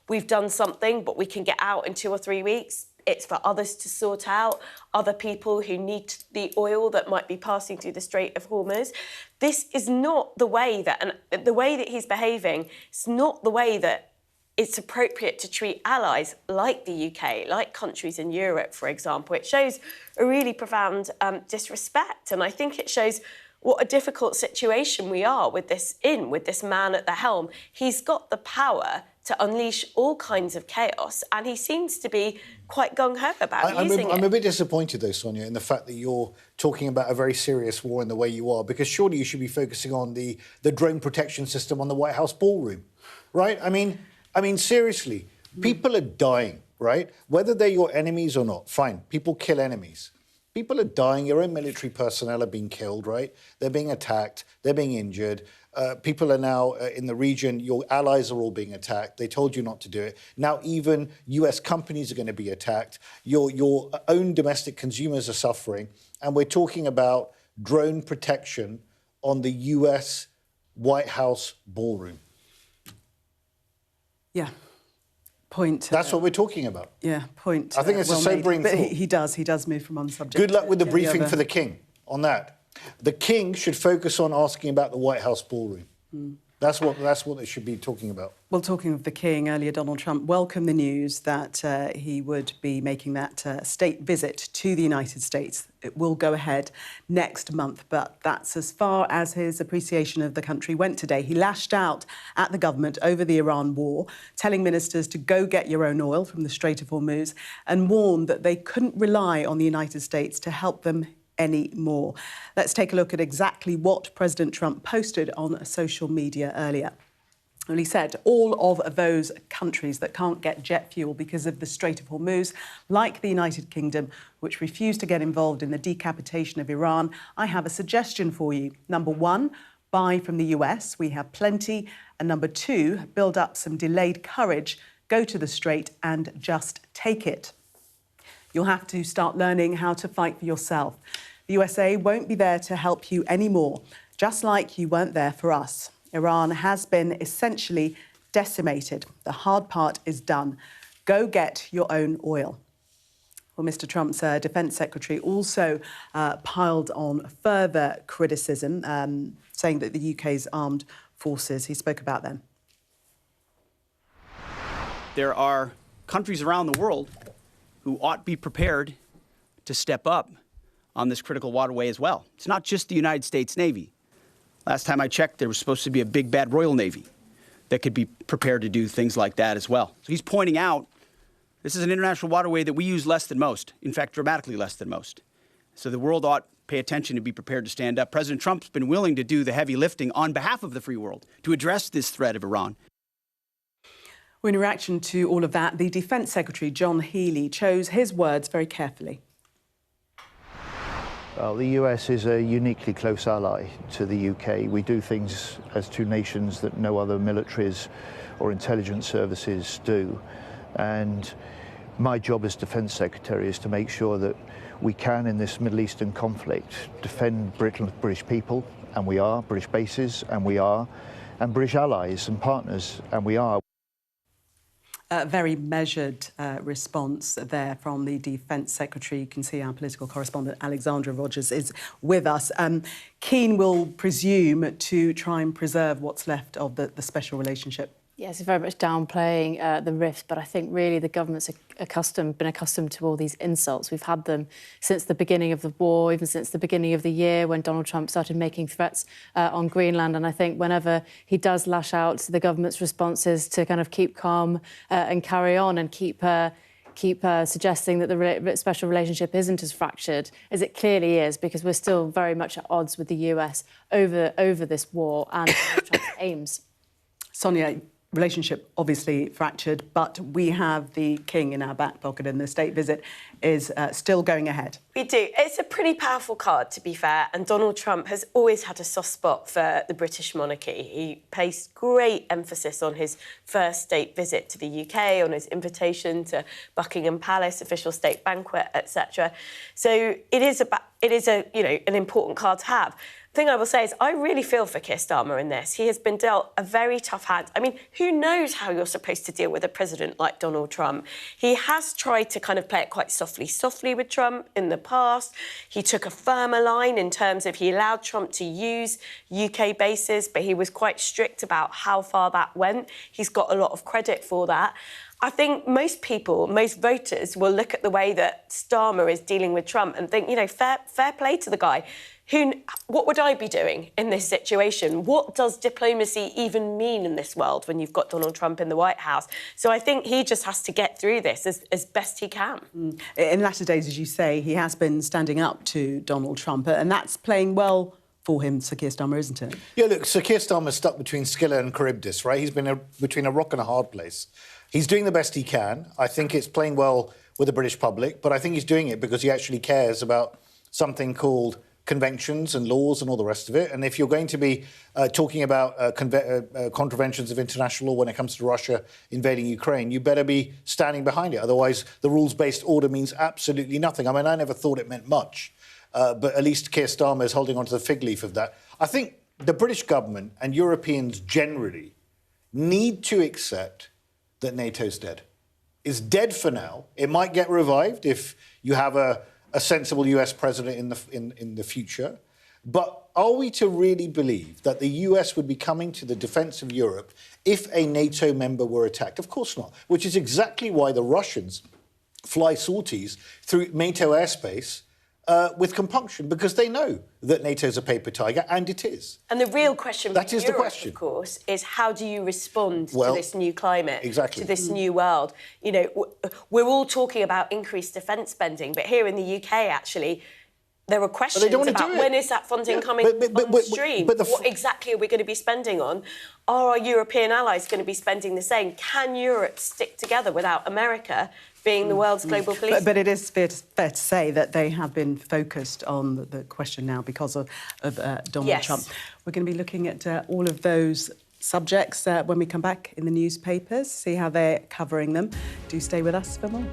we've done something, but we can get out in 2 or 3 weeks. It's for others to sort out, other people who need the oil that might be passing through the Strait of Hormuz. This is not the way that, and the way that he's behaving, it's not the way that it's appropriate to treat allies like the UK, like countries in Europe, for example. It shows a really profound disrespect. And I think it shows what a difficult situation we are with this man at the helm. He's got the power to unleash all kinds of chaos, and he seems to be quite gung-ho about using it. I'm a bit disappointed, though, Sonia, in the fact that you're talking about a very serious war in the way you are, because surely you should be focusing on the drone protection system on the White House ballroom, right? I mean, seriously, people are dying, right? Whether they're your enemies or not, fine, people kill enemies. People are dying, your own military personnel are being killed, right? They're being attacked, they're being injured. People are now in the region, your allies are all being attacked. They told you not to do it. Now even US companies are going to be attacked. Your own domestic consumers are suffering. And we're talking about drone protection on the US White House ballroom. Yeah. Point. That's what we're talking about. Yeah, point. I think it's a sobering thought. But he does move from one subject. Good luck with the briefing for the King on that. The King should focus on asking about the White House ballroom. That's what they should be talking about. Well, talking of the King, earlier Donald Trump welcomed the news that he would be making that state visit to the United States. It will go ahead next month, but that's as far as his appreciation of the country went today. He lashed out at the government over the Iran war, telling ministers to go get your own oil from the Strait of Hormuz, and warned that they couldn't rely on the United States to help them anymore. Let's take a look at exactly what President Trump posted on social media earlier. Well, he said all of those countries that can't get jet fuel because of the Strait of Hormuz, like the United Kingdom, which refused to get involved in the decapitation of Iran, I have a suggestion for you. Number 1, buy from the US. We have plenty. And number 2, build up some delayed courage, go to the Strait and just take it. You'll have to start learning how to fight for yourself. The USA won't be there to help you anymore, just like you weren't there for us. Iran has been essentially decimated. The hard part is done. Go get your own oil. Well, Mr. Trump's defence secretary also piled on further criticism, saying that the UK's armed forces, he spoke about them. There are countries around the world who ought to be prepared to step up on this critical waterway as well. It's not just the United States Navy. Last time I checked, there was supposed to be a big, bad Royal Navy that could be prepared to do things like that as well. So he's pointing out this is an international waterway that we use less than most, in fact, dramatically less than most. So the world ought to pay attention and be prepared to stand up. President Trump's been willing to do the heavy lifting on behalf of the free world to address this threat of Iran. Well, in reaction to all of that, the Defence Secretary, John Healey, chose his words very carefully. Well, the US is a uniquely close ally to the UK. We do things as two nations that no other militaries or intelligence services do. And my job as Defence Secretary is to make sure that we can, in this Middle Eastern conflict, defend British people, and we are, British bases, and we are, and British allies and partners, and we are. A very measured response there from the Defence Secretary. You can see our political correspondent Alexandra Rogers is with us. Keen will presume to try and preserve what's left of the special relationship. Yes, it's very much downplaying the rift, but I think really the government's been accustomed to all these insults. We've had them since the beginning of the war, even since the beginning of the year when Donald Trump started making threats on Greenland. And I think whenever he does lash out, the government's response is to kind of keep calm and carry on and keep suggesting that the special relationship isn't as fractured as it clearly is, because we're still very much at odds with the US over this war and Trump's aims. Sonia, relationship obviously fractured, but we have the king in our back pocket and the state visit is still going ahead. We do. It's a pretty powerful card, to be fair, and Donald Trump has always had a soft spot for the British monarchy. He placed great emphasis on his first state visit to the UK, on his invitation to Buckingham Palace, official state banquet, etc. So it is an important card to have. The thing I will say is I really feel for Keir Starmer in this. He has been dealt a very tough hand. I mean, who knows how you're supposed to deal with a president like Donald Trump? He has tried to kind of play it quite softly with Trump in the past. He took a firmer line in terms of he allowed Trump to use UK bases, but he was quite strict about how far that went. He's got a lot of credit for that. I think most people, most voters will look at the way that Starmer is dealing with Trump and think, fair play to the guy. What would I be doing in this situation? What does diplomacy even mean in this world when you've got Donald Trump in the White House? So I think he just has to get through this as best he can. In latter days, as you say, he has been standing up to Donald Trump, and that's playing well for him, Sir Keir Starmer, isn't it? Yeah, look, Sir Keir Starmer's stuck between Scylla and Charybdis, right? He's been between a rock and a hard place. He's doing the best he can. I think it's playing well with the British public, but I think he's doing it because he actually cares about something called conventions and laws and all the rest of it. And if you're going to be talking about contraventions of international law when it comes to Russia invading Ukraine, you better be standing behind it. Otherwise, the rules-based order means absolutely nothing. I mean, I never thought it meant much, but at least Keir Starmer is holding onto the fig leaf of that. I think the British government and Europeans generally need to accept that NATO's dead. It's dead for now. It might get revived if you have a sensible US president in the future. But are we to really believe that the US would be coming to the defence of Europe if a NATO member were attacked? Of course not, which is exactly why the Russians fly sorties through NATO airspace with compunction, because they know that NATO's a paper tiger, and it is. And the real question for Europe, the question, of course, is how do you respond to this new climate, exactly, to this new world? We're all talking about increased defence spending, but here in the UK, actually, there are questions about when is that funding coming on stream? What exactly are we going to be spending on? Are our European allies going to be spending the same? Can Europe stick together without America being the world's global police? But it is fair to say that they have been focused on the question now because of Donald Trump. We're going to be looking at all of those subjects when we come back in the newspapers, see how they're covering them. Do stay with us for more.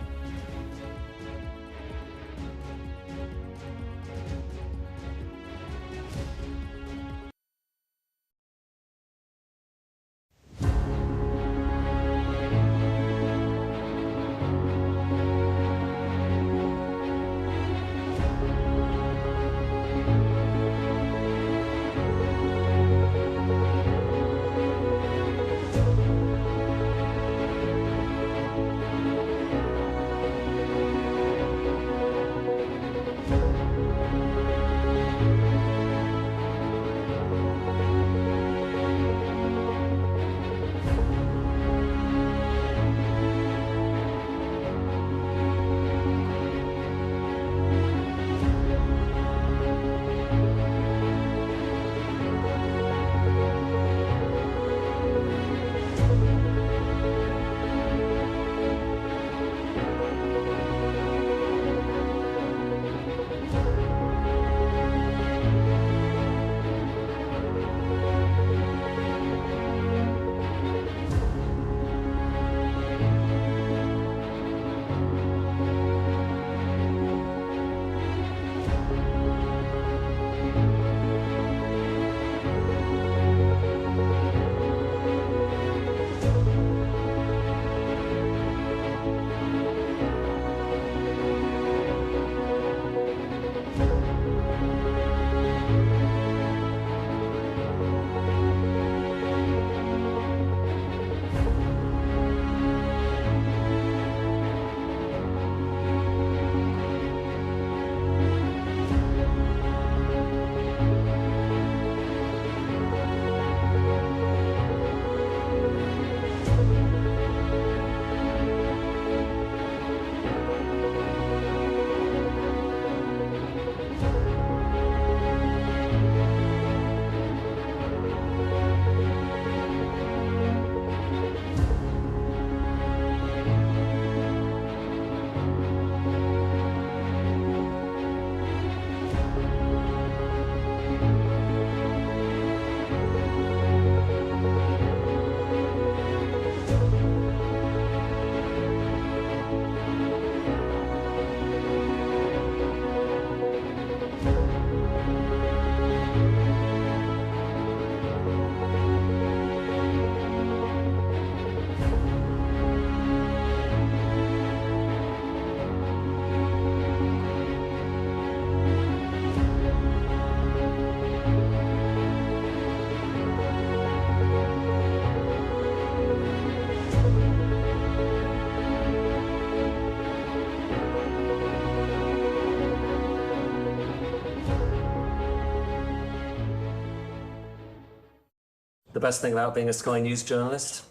best thing about being a Sky News journalist?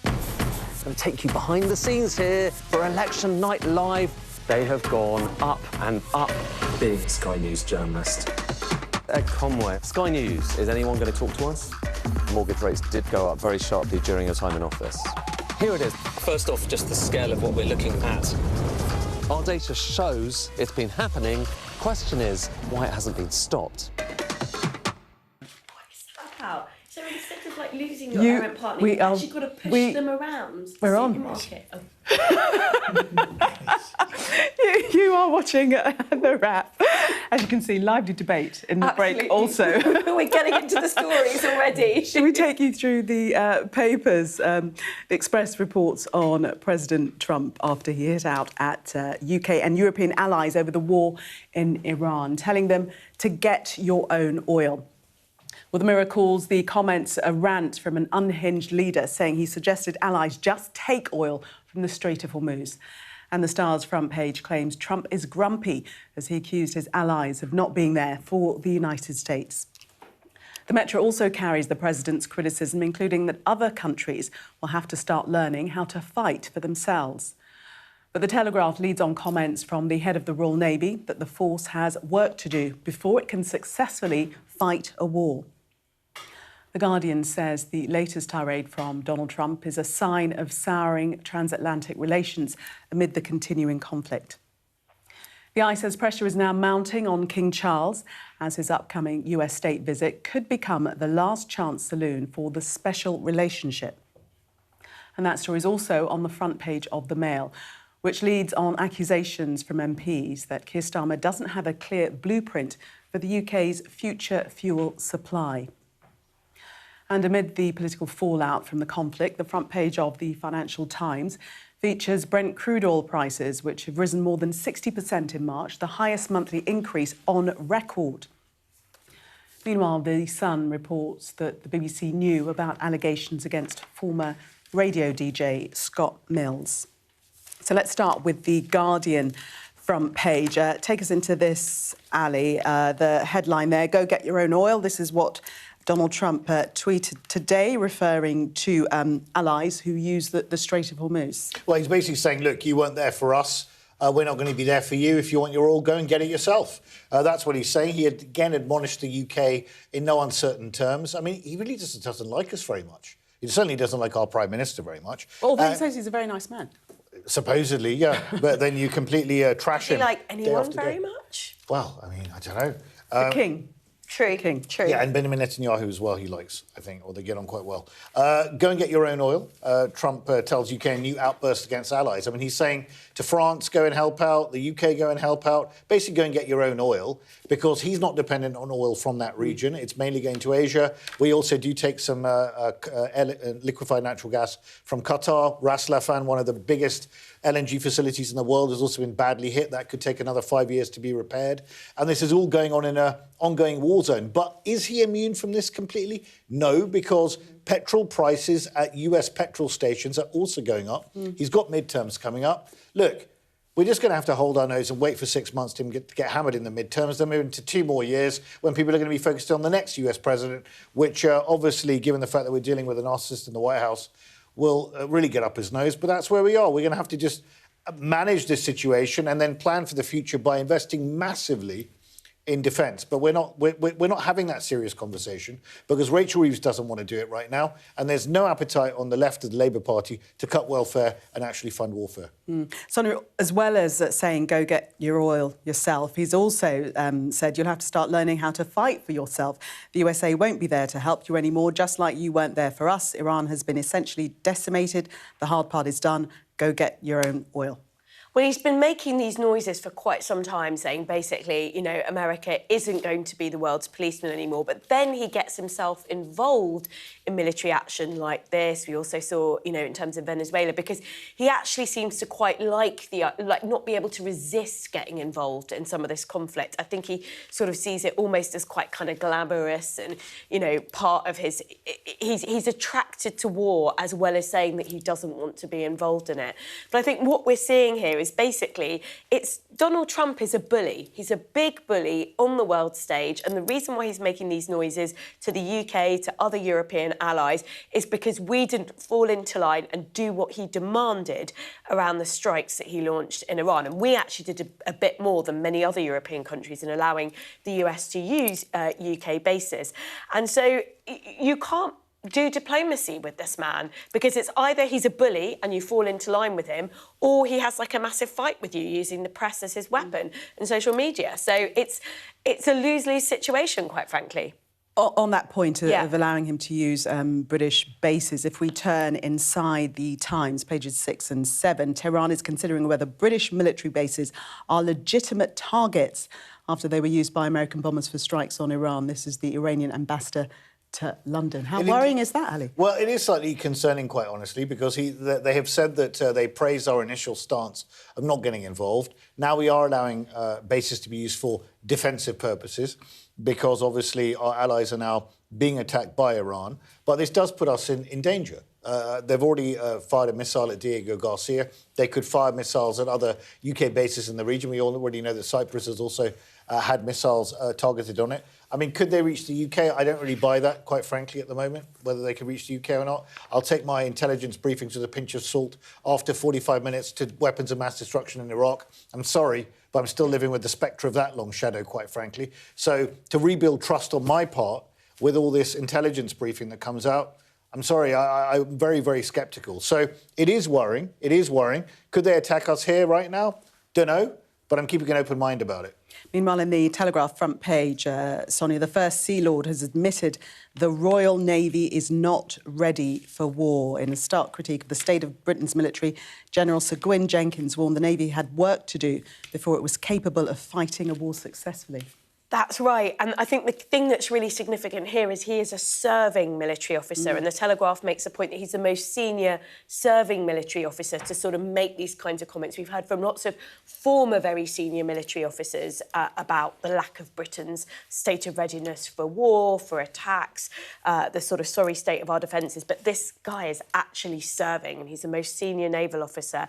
I'm going to take you behind the scenes here for Election Night Live. They have gone up and up. Being a Sky News journalist. Ed Conway, Sky News, is anyone going to talk to us? Mortgage rates did go up very sharply during your time in office. Here it is. First off, just the scale of what we're looking at. Our data shows it's been happening. Question is, why it hasn't been stopped. Out. So instead of like losing your errant partner, you've actually got to push them around the supermarket. You are watching The Wrap. As you can see, lively debate in the break also. We're getting into the stories already. Should we take you through the papers? The Express reports on President Trump after he hit out at UK and European allies over the war in Iran, telling them to get your own oil. Well, the Mirror calls the comments a rant from an unhinged leader, saying he suggested allies just take oil from the Strait of Hormuz. And the Star's front page claims Trump is grumpy as he accused his allies of not being there for the United States. The Metro also carries the president's criticism, including that other countries will have to start learning how to fight for themselves. But the Telegraph leads on comments from the head of the Royal Navy that the force has work to do before it can successfully fight a war. The Guardian says the latest tirade from Donald Trump is a sign of souring transatlantic relations amid the continuing conflict. The Eye says pressure is now mounting on King Charles as his upcoming US state visit could become the last chance saloon for the special relationship. And that story is also on the front page of the Mail, which leads on accusations from MPs that Keir Starmer doesn't have a clear blueprint for the UK's future fuel supply. And amid the political fallout from the conflict, the front page of the Financial Times features Brent crude oil prices, which have risen more than 60% in March, the highest monthly increase on record. Meanwhile, The Sun reports that the BBC knew about allegations against former radio DJ Scott Mills. So let's start with The Guardian front page. Take us into this, Ali. The headline there, "Go get your own oil." This is what Donald Trump tweeted today, referring to allies who use the Strait of Hormuz. Well, he's basically saying, look, you weren't there for us. We're not going to be there for you. If you want your oil, go and get it yourself. That's what he's saying. He had, again, admonished the UK in no uncertain terms. I mean, he really just doesn't like us very much. He certainly doesn't like our Prime Minister very much. Although he says he's a very nice man. Supposedly, yeah. But then you completely trash him. Do you like anyone very much? Well, I mean, I don't know. The King. True. True. Yeah, and Benjamin Netanyahu as well, he likes, I think, or they get on quite well. Go and get your own oil. Trump tells UK a new outburst against allies. I mean, he's saying to France, go and help out, the UK, go and help out. Basically, go and get your own oil, because he's not dependent on oil from that region. It's mainly going to Asia. We also do take some liquefied natural gas from Qatar. Ras Laffan, one of the biggest LNG facilities in the world, has also been badly hit. That could take another 5 years to be repaired. And this is all going on in an ongoing war zone. But is he immune from this completely? No, because petrol prices at US petrol stations are also going up. He's got midterms coming up. Look, we're just going to have to hold our nose and wait for 6 months to get hammered in the midterms. Then move into 2 more years when people are going to be focused on the next US president, which obviously, given the fact that we're dealing with a narcissist in the White House, will really get up his nose. But that's where we are. We're going to have to just manage this situation and then plan for the future by investing massively in defence. But we're not having that serious conversation because Rachel Reeves doesn't want to do it right now, and there's no appetite on the left of the Labour Party to cut welfare and actually fund warfare. Sonia, as well as saying go get your oil yourself, he's also said you'll have to start learning how to fight for yourself. The USA won't be there to help you anymore, just like you weren't there for us. Iran has been essentially decimated. The hard part is done. Go get your own oil. Well, he's been making these noises for quite some time, saying basically, you know, America isn't going to be the world's policeman anymore. But then he gets himself involved in military action like this. We also saw, you know, in terms of Venezuela, because he actually seems to quite like not be able to resist getting involved in some of this conflict. I think he sort of sees it almost as quite kind of glamorous and, you know, part of his... He's attracted to war as well as saying that he doesn't want to be involved in it. But I think what we're seeing here is basically Donald Trump is a bully. He's a big bully on the world stage, and the reason why he's making these noises to the UK, to other European allies, is because we didn't fall into line and do what he demanded around the strikes that he launched in Iran. And we actually did a bit more than many other European countries in allowing the US to use UK bases. And so you can't do diplomacy with this man, because it's either he's a bully and you fall into line with him, or he has like a massive fight with you using the press as his weapon and social media. So it's a lose-lose situation, quite frankly. On that point of allowing him to use British bases, if we turn inside the Times, pages 6 and 7, Tehran is considering whether British military bases are legitimate targets after they were used by American bombers for strikes on Iran. This is the Iranian ambassador to London. How worrying is that, Ali? Well, it is slightly concerning, quite honestly, because they have said that they praised our initial stance of not getting involved. Now we are allowing bases to be used for defensive purposes, because obviously our allies are now being attacked by Iran. But this does put us in danger. They've already fired a missile at Diego Garcia. They could fire missiles at other UK bases in the region. We already know that Cyprus has also had missiles targeted on it. I mean, could they reach the UK? I don't really buy that, quite frankly, at the moment, whether they could reach the UK or not. I'll take my intelligence briefings with a pinch of salt. After 45 minutes to weapons of mass destruction in Iraq, I'm sorry, but I'm still living with the spectre of that long shadow, quite frankly. So to rebuild trust on my part with all this intelligence briefing that comes out, I'm sorry, I'm very, very sceptical. So it is worrying. It is worrying. Could they attack us here right now? Don't know, but I'm keeping an open mind about it. Meanwhile, in the Telegraph front page, Sonia, the First Sea Lord has admitted the Royal Navy is not ready for war. In a stark critique of the state of Britain's military, General Sir Gwyn Jenkins warned the Navy had work to do before it was capable of fighting a war successfully. That's right. And I think the thing that's really significant here is he is a serving military officer. And the Telegraph makes a point that he's the most senior serving military officer to sort of make these kinds of comments. We've heard from lots of former very senior military officers about the lack of Britain's state of readiness for war, for attacks, the sort of sorry state of our defences. But this guy is actually serving, and he's the most senior naval officer.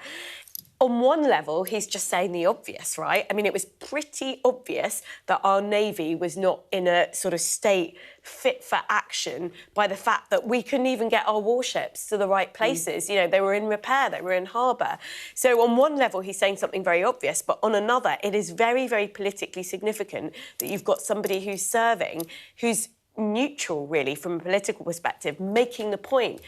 On one level, he's just saying the obvious, right? I mean, it was pretty obvious that our Navy was not in a sort of state fit for action by the fact that we couldn't even get our warships to the right places. You know, they were in repair, they were in harbour. So on one level, he's saying something very obvious, but on another, it is very, very politically significant that you've got somebody who's serving, who's neutral, really, from a political perspective, making the point.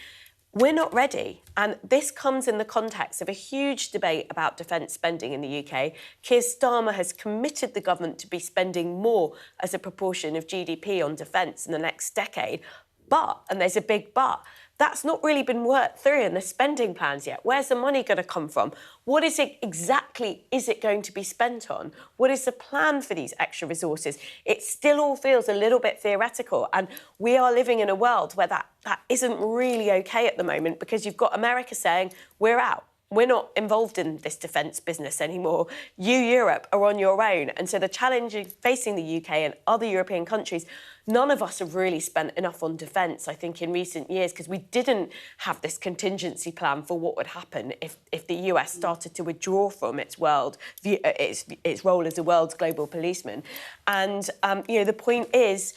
We're not ready. And this comes in the context of a huge debate about defence spending in the UK. Keir Starmer has committed the government to be spending more as a proportion of GDP on defence in the next decade. But, and there's a big but, that's not really been worked through in the spending plans yet. Where's the money going to come from? What is it exactly is it going to be spent on? What is the plan for these extra resources? It still all feels a little bit theoretical, and we are living in a world where that isn't really OK at the moment, because you've got America saying, we're out. We're not involved in this defence business anymore. You, Europe, are on your own. And so the challenge facing the UK and other European countries, none of us have really spent enough on defence, I think, in recent years, because we didn't have this contingency plan for what would happen if the US started to withdraw from its role as a world's global policeman. And, you know, the point is,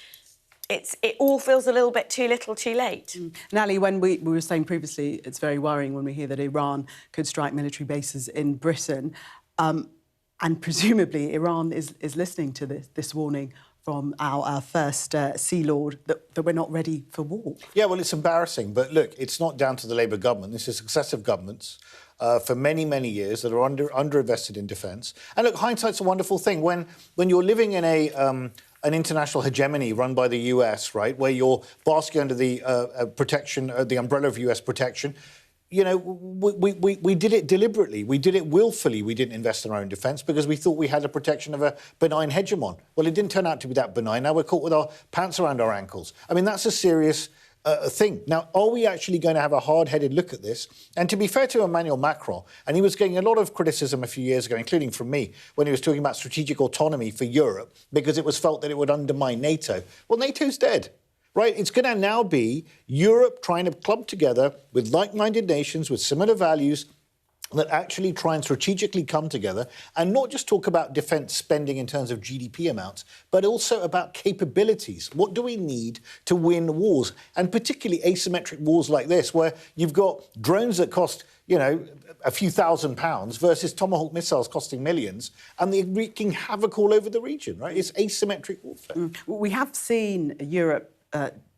it all feels a little bit too little too late. And Ali, when we were saying previously, it's very worrying when we hear that Iran could strike military bases in Britain. And presumably Iran is listening to this warning from our First Sea Lord that we're not ready for war. Yeah, well, it's embarrassing. But look, it's not down to the Labour government. This is successive governments for many, many years that are underinvested in defence. And look, hindsight's a wonderful thing. When you're living in an international hegemony run by the US, right, where you're basking under the protection, the umbrella of US protection, you know, we did it deliberately. We did it willfully. We didn't invest in our own defence because we thought we had the protection of a benign hegemon. Well, it didn't turn out to be that benign. Now we're caught with our pants around our ankles. I mean, that's a serious thing. Now, are we actually going to have a hard-headed look at this? And to be fair to Emmanuel Macron, and he was getting a lot of criticism a few years ago, including from me, when he was talking about strategic autonomy for Europe, because it was felt that it would undermine NATO. Well, NATO's dead. Right? It's going to now be Europe trying to club together with like-minded nations with similar values that actually try and strategically come together and not just talk about defence spending in terms of GDP amounts, but also about capabilities. What do we need to win wars? And particularly asymmetric wars like this, where you've got drones that cost, you know, a few £1,000s versus Tomahawk missiles costing millions, and they're wreaking havoc all over the region, right? It's asymmetric warfare. We have seen Europe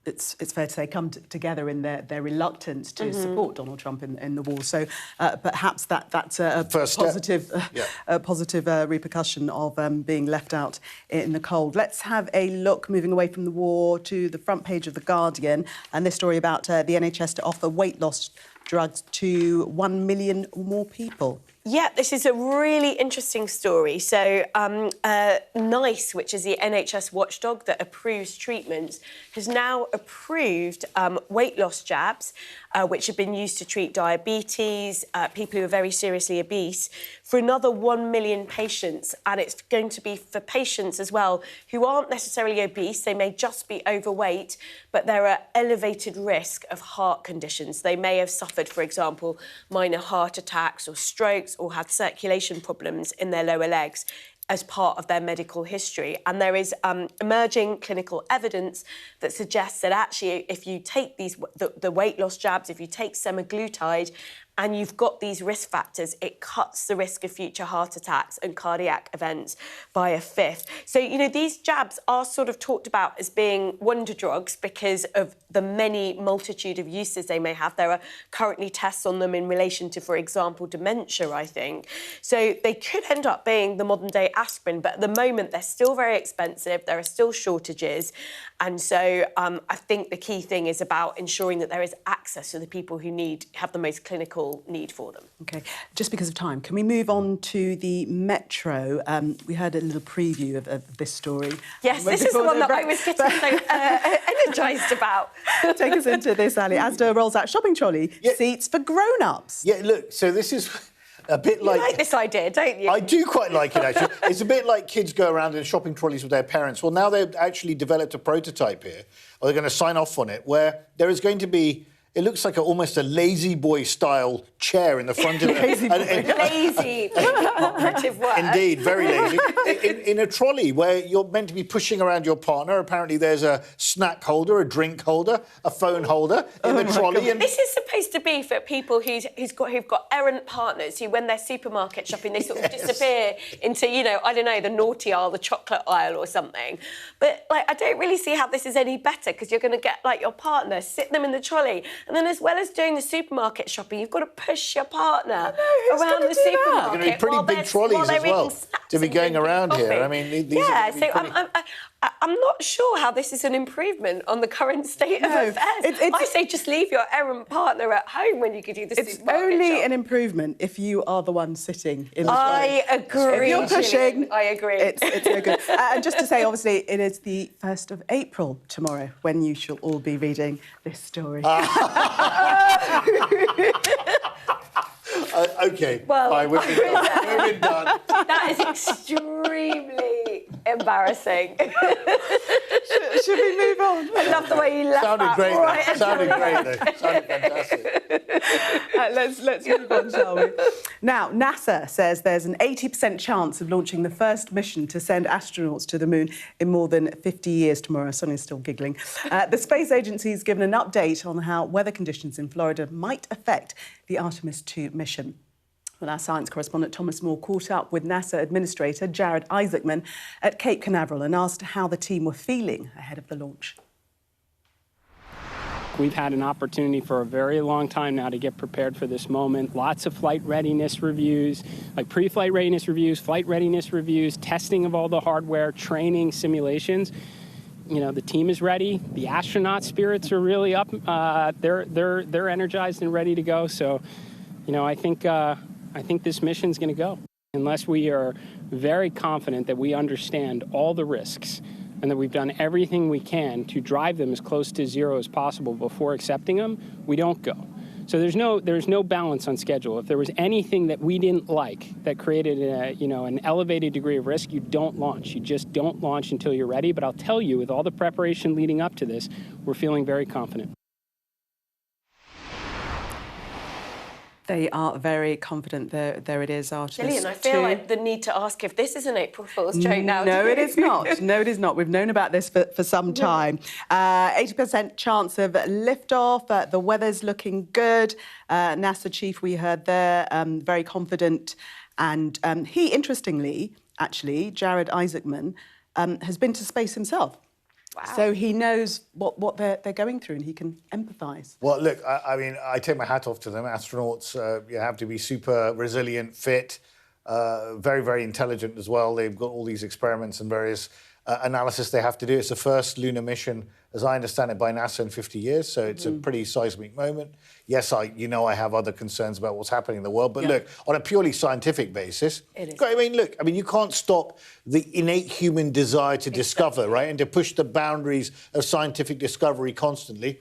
it's fair to say, come together in their reluctance to support Donald Trump in the war. So perhaps that's a positive repercussion of being left out in the cold. Let's have a look, moving away from the war, to the front page of The Guardian, and this story about the NHS to offer weight loss drugs to 1 million or more people. Yeah, this is a really interesting story. So NICE, which is the NHS watchdog that approves treatments, has now approved weight loss jabs, which have been used to treat diabetes, people who are very seriously obese, for another 1 million patients. And it's going to be for patients as well who aren't necessarily obese. They may just be overweight, but they're at elevated risk of heart conditions. They may have suffered, for example, minor heart attacks or strokes, or had circulation problems in their lower legs as part of their medical history. And there is emerging clinical evidence that suggests that actually if you take the weight loss jabs, if you take semaglutide, and you've got these risk factors, it cuts the risk of future heart attacks and cardiac events by a fifth. So, you know, these jabs are sort of talked about as being wonder drugs because of the many multitude of uses they may have. There are currently tests on them in relation to, for example, dementia, I think. So they could end up being the modern-day aspirin, but at the moment they're still very expensive, there are still shortages. And so I think the key thing is about ensuring that there is access to the people who have the most clinical need for them. OK. Just because of time, can we move on to the Metro? We heard a little preview of this story. Yes, this is the one that I was getting so energised about. Take us into this, Ali. Asda rolls out shopping trolley seats for grown-ups. Yeah, look, so this is a bit like... You like this idea, don't you? I do quite like it, actually. It's a bit like kids go around in shopping trolleys with their parents. Well, now they've actually developed a prototype here, or they're going to sign off on it, where there is going to be... It looks like almost a lazy boy-style chair in the front of it. Lazy, operative word. Indeed, very lazy. in a trolley where you're meant to be pushing around your partner. Apparently there's a snack holder, a drink holder, a phone holder in the trolley. And this is supposed to be for people who've got errant partners who, when they're supermarket shopping, they sort of disappear into, you know, I don't know, the naughty aisle, the chocolate aisle or something. But, like, I don't really see how this is any better, because you're going to get, like, your partner, sit them in the trolley, and then as well as doing the supermarket shopping, you've got to push your partner around the supermarket. They're going to be pretty big trolleys as well to be going around here. I mean, these are so I'm not sure how this is an improvement on the current state of affairs. I say just leave your errand partner at home when you could do the supermarket It's only an improvement if you are the one sitting in the I agree. If you're pushing, I agree. It's no good. And just to say, obviously, it is the 1st of April tomorrow when you shall all be reading this story. OK, well, fine, we've been done. That is extremely embarrassing. Should we move on? I love the way you left Sounded great, right. Sounded great, though. Sounded fantastic. Let's move on, shall we? Now, NASA says there's an 80% chance of launching the first mission to send astronauts to the moon in more than 50 years tomorrow. Sonny's still giggling. The space agency has given an update on how weather conditions in Florida might affect the Artemis 2 mission. Well, our science correspondent Thomas Moore caught up with NASA Administrator Jared Isaacman at Cape Canaveral and asked how the team were feeling ahead of the launch. We've had an opportunity for a very long time now to get prepared for this moment. Lots of flight readiness reviews, like pre-flight readiness reviews, flight readiness reviews, testing of all the hardware, training, simulations. You know, the team is ready. The astronaut spirits are really up. They're energized and ready to go. So, you know, I think this mission's going to go. Unless we are very confident that we understand all the risks and that we've done everything we can to drive them as close to zero as possible before accepting them, we don't go. So there's no balance on schedule. If there was anything that we didn't like that created an elevated degree of risk, you don't launch. You just don't launch until you're ready. But I'll tell you, with all the preparation leading up to this, we're feeling very confident. They are very confident. There it is, Artemis. Gillian, I feel like the need to ask if this is an April Fool's joke now. No, it is not. No, it is not. We've known about this for some time. 80% chance of liftoff. The weather's looking good. NASA chief, we heard there, very confident. And he, interestingly, actually, Jared Isaacman, has been to space himself. Wow. So he knows what they're going through and he can empathise. Well, look, I mean, I take my hat off to them. Astronauts you have to be super resilient, fit, very, very intelligent as well. They've got all these experiments and various analysis they have to do. It's the first lunar mission, as I understand it, by NASA in 50 years, so it's a pretty seismic moment. Yes, I have other concerns about what's happening in the world, but look, on a purely scientific basis, I mean, you can't stop the innate human desire to discover, right, and to push the boundaries of scientific discovery constantly.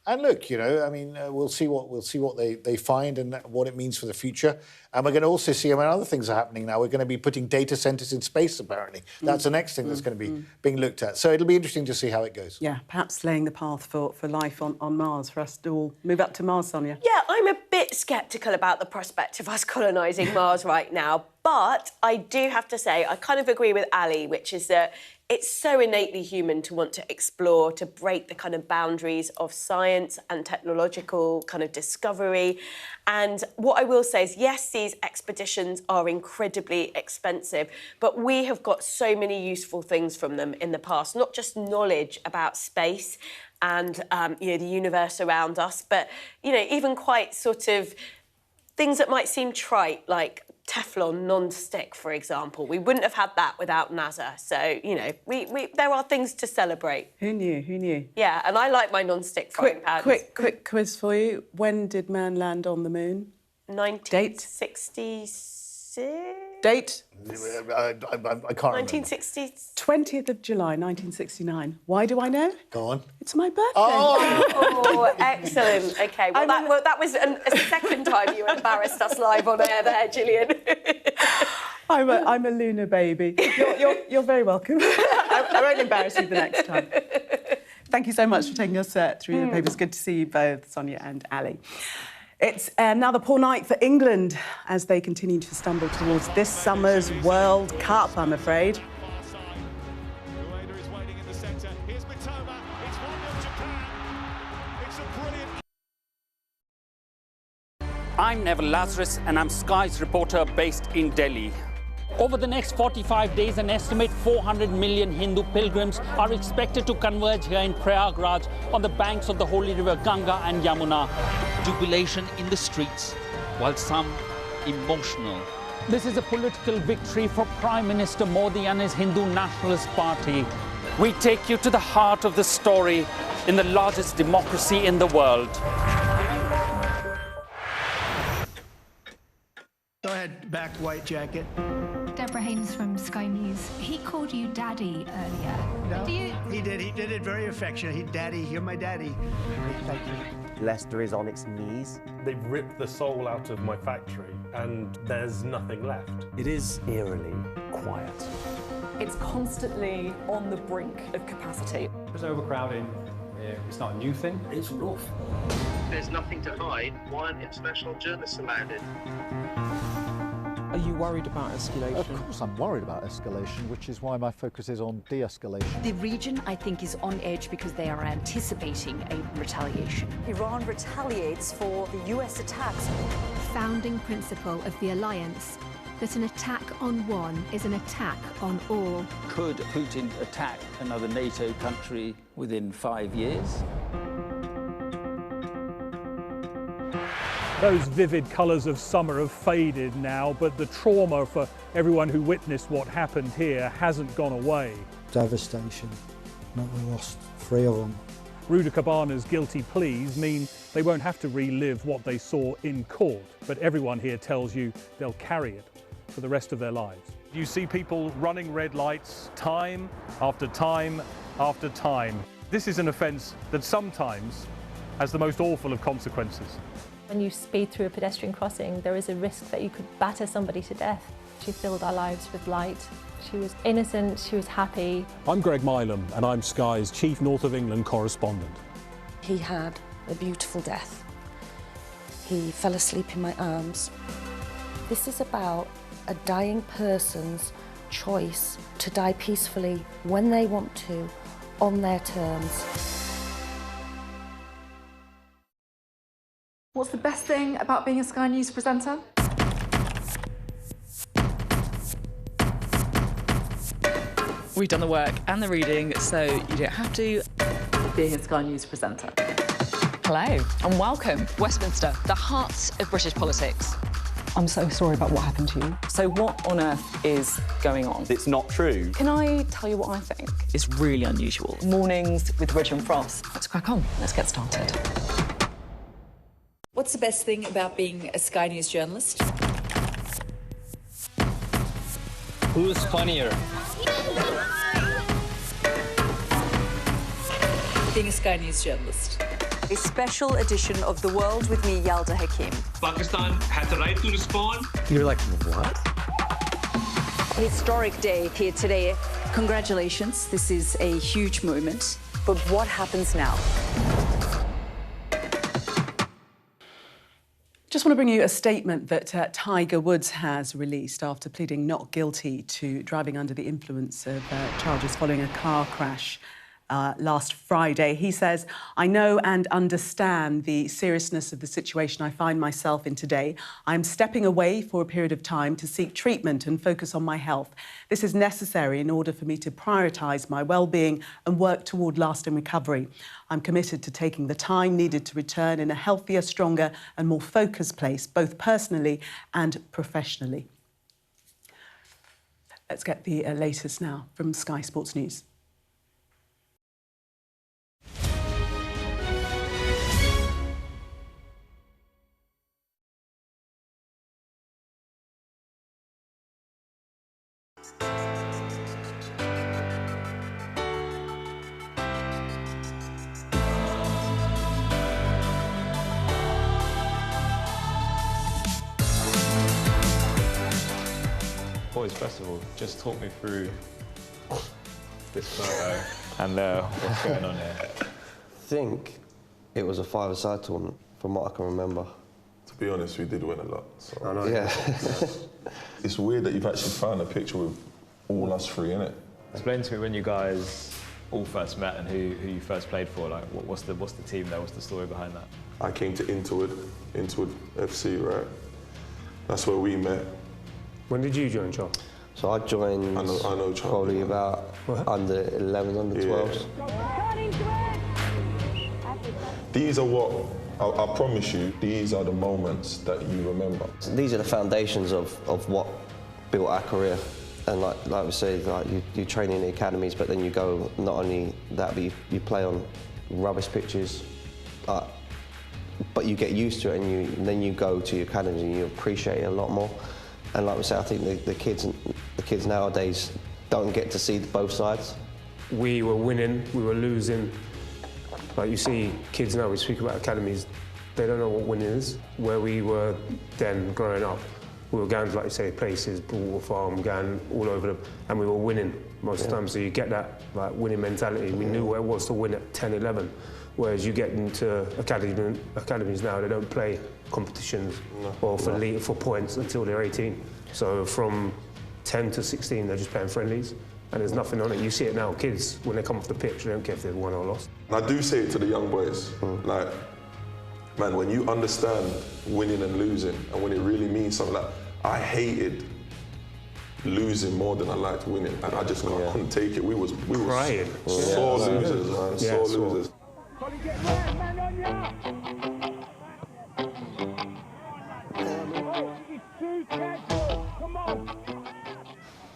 And look, you know, I mean, we'll see what they find and what it means for the future. And we're going to also see, I mean, other things are happening now. We're going to be putting data centres in space, apparently. That's the next thing that's going to be being looked at. So it'll be interesting to see how it goes. Yeah, perhaps laying the path for life on Mars, for us to all move up to Mars, Sonia. Yeah, I'm a bit sceptical about the prospect of us colonising Mars right now. But I do have to say, I kind of agree with Ali, which is that it's so innately human to want to explore, to break the kind of boundaries of science and technological kind of discovery. And what I will say is, yes, these expeditions are incredibly expensive, but we have got so many useful things from them in the past, not just knowledge about space and, you know, the universe around us, but, you know, even quite sort of things that might seem trite, like Teflon non-stick, for example. We wouldn't have had that without NASA. So, you know, there are things to celebrate. Who knew? Who knew? Yeah, and I like my non-stick frying pans. Quick quiz for you. When did man land on the moon? 1966? Date? I can't remember. 1960. 20th of July, 1969. Why do I know? Go on. It's my birthday. Oh, excellent. OK, well, that was a second time you embarrassed us live on air there, Gillian. I'm a lunar baby. You're very welcome. I won't embarrass you the next time. Thank you so much for taking us through the papers. Good to see you both, Sonia and Ali. It's another poor night for England as they continue to stumble towards this summer's World Cup, I'm afraid. I'm Neville Lazarus and I'm Sky's reporter based in Delhi. Over the next 45 days, an estimated 400 million Hindu pilgrims are expected to converge here in Prayagraj on the banks of the holy river Ganga and Yamuna. Jubilation in the streets, while some emotional. This is a political victory for Prime Minister Modi and his Hindu Nationalist Party. We take you to the heart of the story in the largest democracy in the world. Go ahead, back white jacket. Deborah Haynes from Sky News. He called you Daddy earlier. No, he did it very affectionately. Daddy, you're my daddy. Thank you. Leicester is on its knees. They've ripped the soul out of my factory and there's nothing left. It is eerily quiet. It's constantly on the brink of capacity. There's overcrowding. It's not a new thing. It's rough. There's nothing to hide. Why aren't international journalists allowed in? Are you worried about escalation? Of course I'm worried about escalation, which is why my focus is on de-escalation. The region, I think, is on edge because they are anticipating a retaliation. Iran retaliates for the US attacks. Founding principle of the alliance, that an attack on one is an attack on all. Could Putin attack another NATO country within 5 years? Those vivid colours of summer have faded now, but the trauma for everyone who witnessed what happened here hasn't gone away. Devastation. We lost 3 of them. Ruda Cabana's guilty pleas mean they won't have to relive what they saw in court, but everyone here tells you they'll carry it for the rest of their lives. You see people running red lights time after time after time. This is an offence that sometimes has the most awful of consequences. When you speed through a pedestrian crossing, there is a risk that you could batter somebody to death. She filled our lives with light. She was innocent, she was happy. I'm Greg Milam and I'm Sky's Chief North of England correspondent. He had a beautiful death. He fell asleep in my arms. This is about a dying person's choice to die peacefully when they want to, on their terms. What's the best thing about being a Sky News presenter? We've done the work and the reading, so you don't have to. Being a Sky News presenter. Hello and welcome. Westminster, the heart of British politics. I'm so sorry about what happened to you. So what on earth is going on? It's not true. Can I tell you what I think? It's really unusual. Mornings with Roger and Frost. Let's crack on. Let's get started. What's the best thing about being a Sky News journalist? Who's funnier? Being a Sky News journalist. A special edition of The World with me, Yalda Hakim. Pakistan has the right to respond. You're like, what? A historic day here today. Congratulations, this is a huge moment. But what happens now? Just want to bring you a statement that Tiger Woods has released after pleading not guilty to driving under the influence of charges following a car crash last Friday. He says, "I know and understand the seriousness of the situation I find myself in today. I'm stepping away for a period of time to seek treatment and focus on my health. This is necessary in order for me to prioritise my well-being and work toward lasting recovery. I'm committed to taking the time needed to return in a healthier, stronger and more focused place, both personally and professionally." Let's get the latest now from Sky Sports News. Boys, first of all, just talk me through this photo and what's going on here. I think it was a five-a-side tournament, from what I can remember. To be honest, we did win a lot. So. I know. Yeah. It's weird that you've actually found a picture with all us three in it. Explain to me when you guys all first met and who you first played for. Like, what's the team there? What's the story behind that? I came to Interwood FC, right? That's where we met. When did you join, Charles? So I joined I know Charles, probably about under 11s, under 12s. These are what, I promise you, these are the moments that you remember. So these are the foundations of what built our career. And like we say, like you train in the academies, but then you go, not only that, but you play on rubbish pitches, but you get used to it, and then you go to your academies and you appreciate it a lot more. And like we say, I think the kids nowadays don't get to see both sides. We were winning, we were losing. Like you see kids now, we speak about academies, they don't know what winning is. Where we were then growing up, we were going to, like you say, places, Bull Farm, going all over them, and we were winning most of the time. So you get that like winning mentality. We knew what it was to win at 10, 11. Whereas you get into academies now, they don't play competitions or for points until they're 18. So from 10 to 16, they're just playing friendlies, and there's nothing on it. You see it now, kids, when they come off the pitch, they don't care if they've won or lost. And I do say it to the young boys, like, man, when you understand winning and losing, and when it really means something, like, I hated losing more than I liked winning, and I just couldn't take it. We was crying. Sore losers, man, sore losers.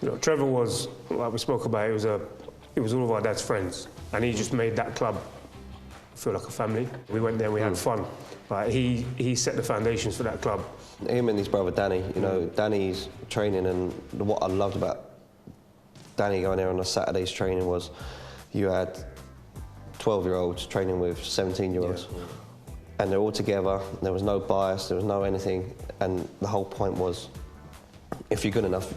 You know, Trevor was, like we spoke about, it was all of our dad's friends, and he just made that club feel like a family. We went there and we had fun. Like he set the foundations for that club. Him and his brother Danny, you know, Danny's training, and what I loved about Danny going there on a Saturday's training was you had 12-year-olds training with 17-year-olds. Yeah. And they're all together, there was no bias, there was no anything, and the whole point was, if you're good enough,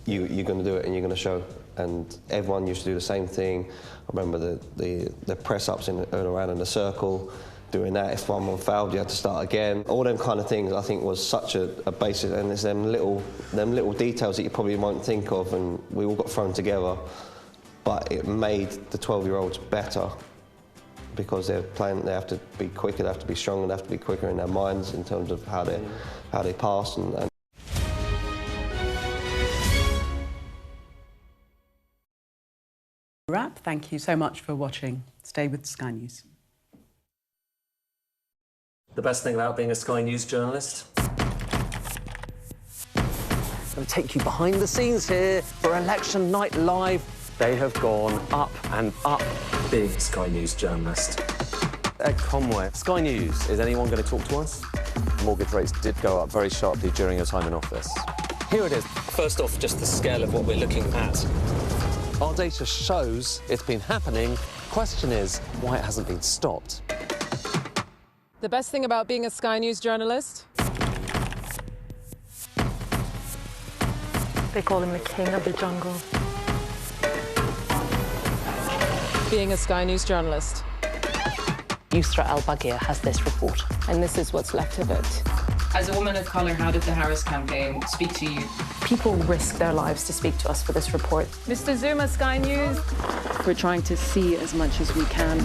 you're going to do it and you're going to show. And everyone used to do the same thing. I remember the press-ups in and around in a circle, doing that. If someone failed, you had to start again. All them kind of things, I think, was such a basic, and there's them little details that you probably won't think of, and we all got thrown together. But it made the 12-year-olds better because they're playing. They have to be quicker, they have to be stronger, they have to be quicker in their minds in terms of how they pass and Wrap. Thank you so much for watching. Stay with Sky News. The best thing about being a Sky News journalist? I'm going to take you behind the scenes here for Election Night Live. They have gone up and up. Being a Sky News journalist. Ed Conway, Sky News, is anyone going to talk to us? Mortgage rates did go up very sharply during your time in office. Here it is. First off, just the scale of what we're looking at. Our data shows it's been happening. Question is, why it hasn't been stopped. The best thing about being a Sky News journalist? They call him the king of the jungle. Being a Sky News journalist. Yusra Al-Baghir has this report. And this is what's left of it. As a woman of colour, how did the Harris campaign speak to you? People risk their lives to speak to us for this report. Mr. Zuma, Sky News. We're trying to see as much as we can.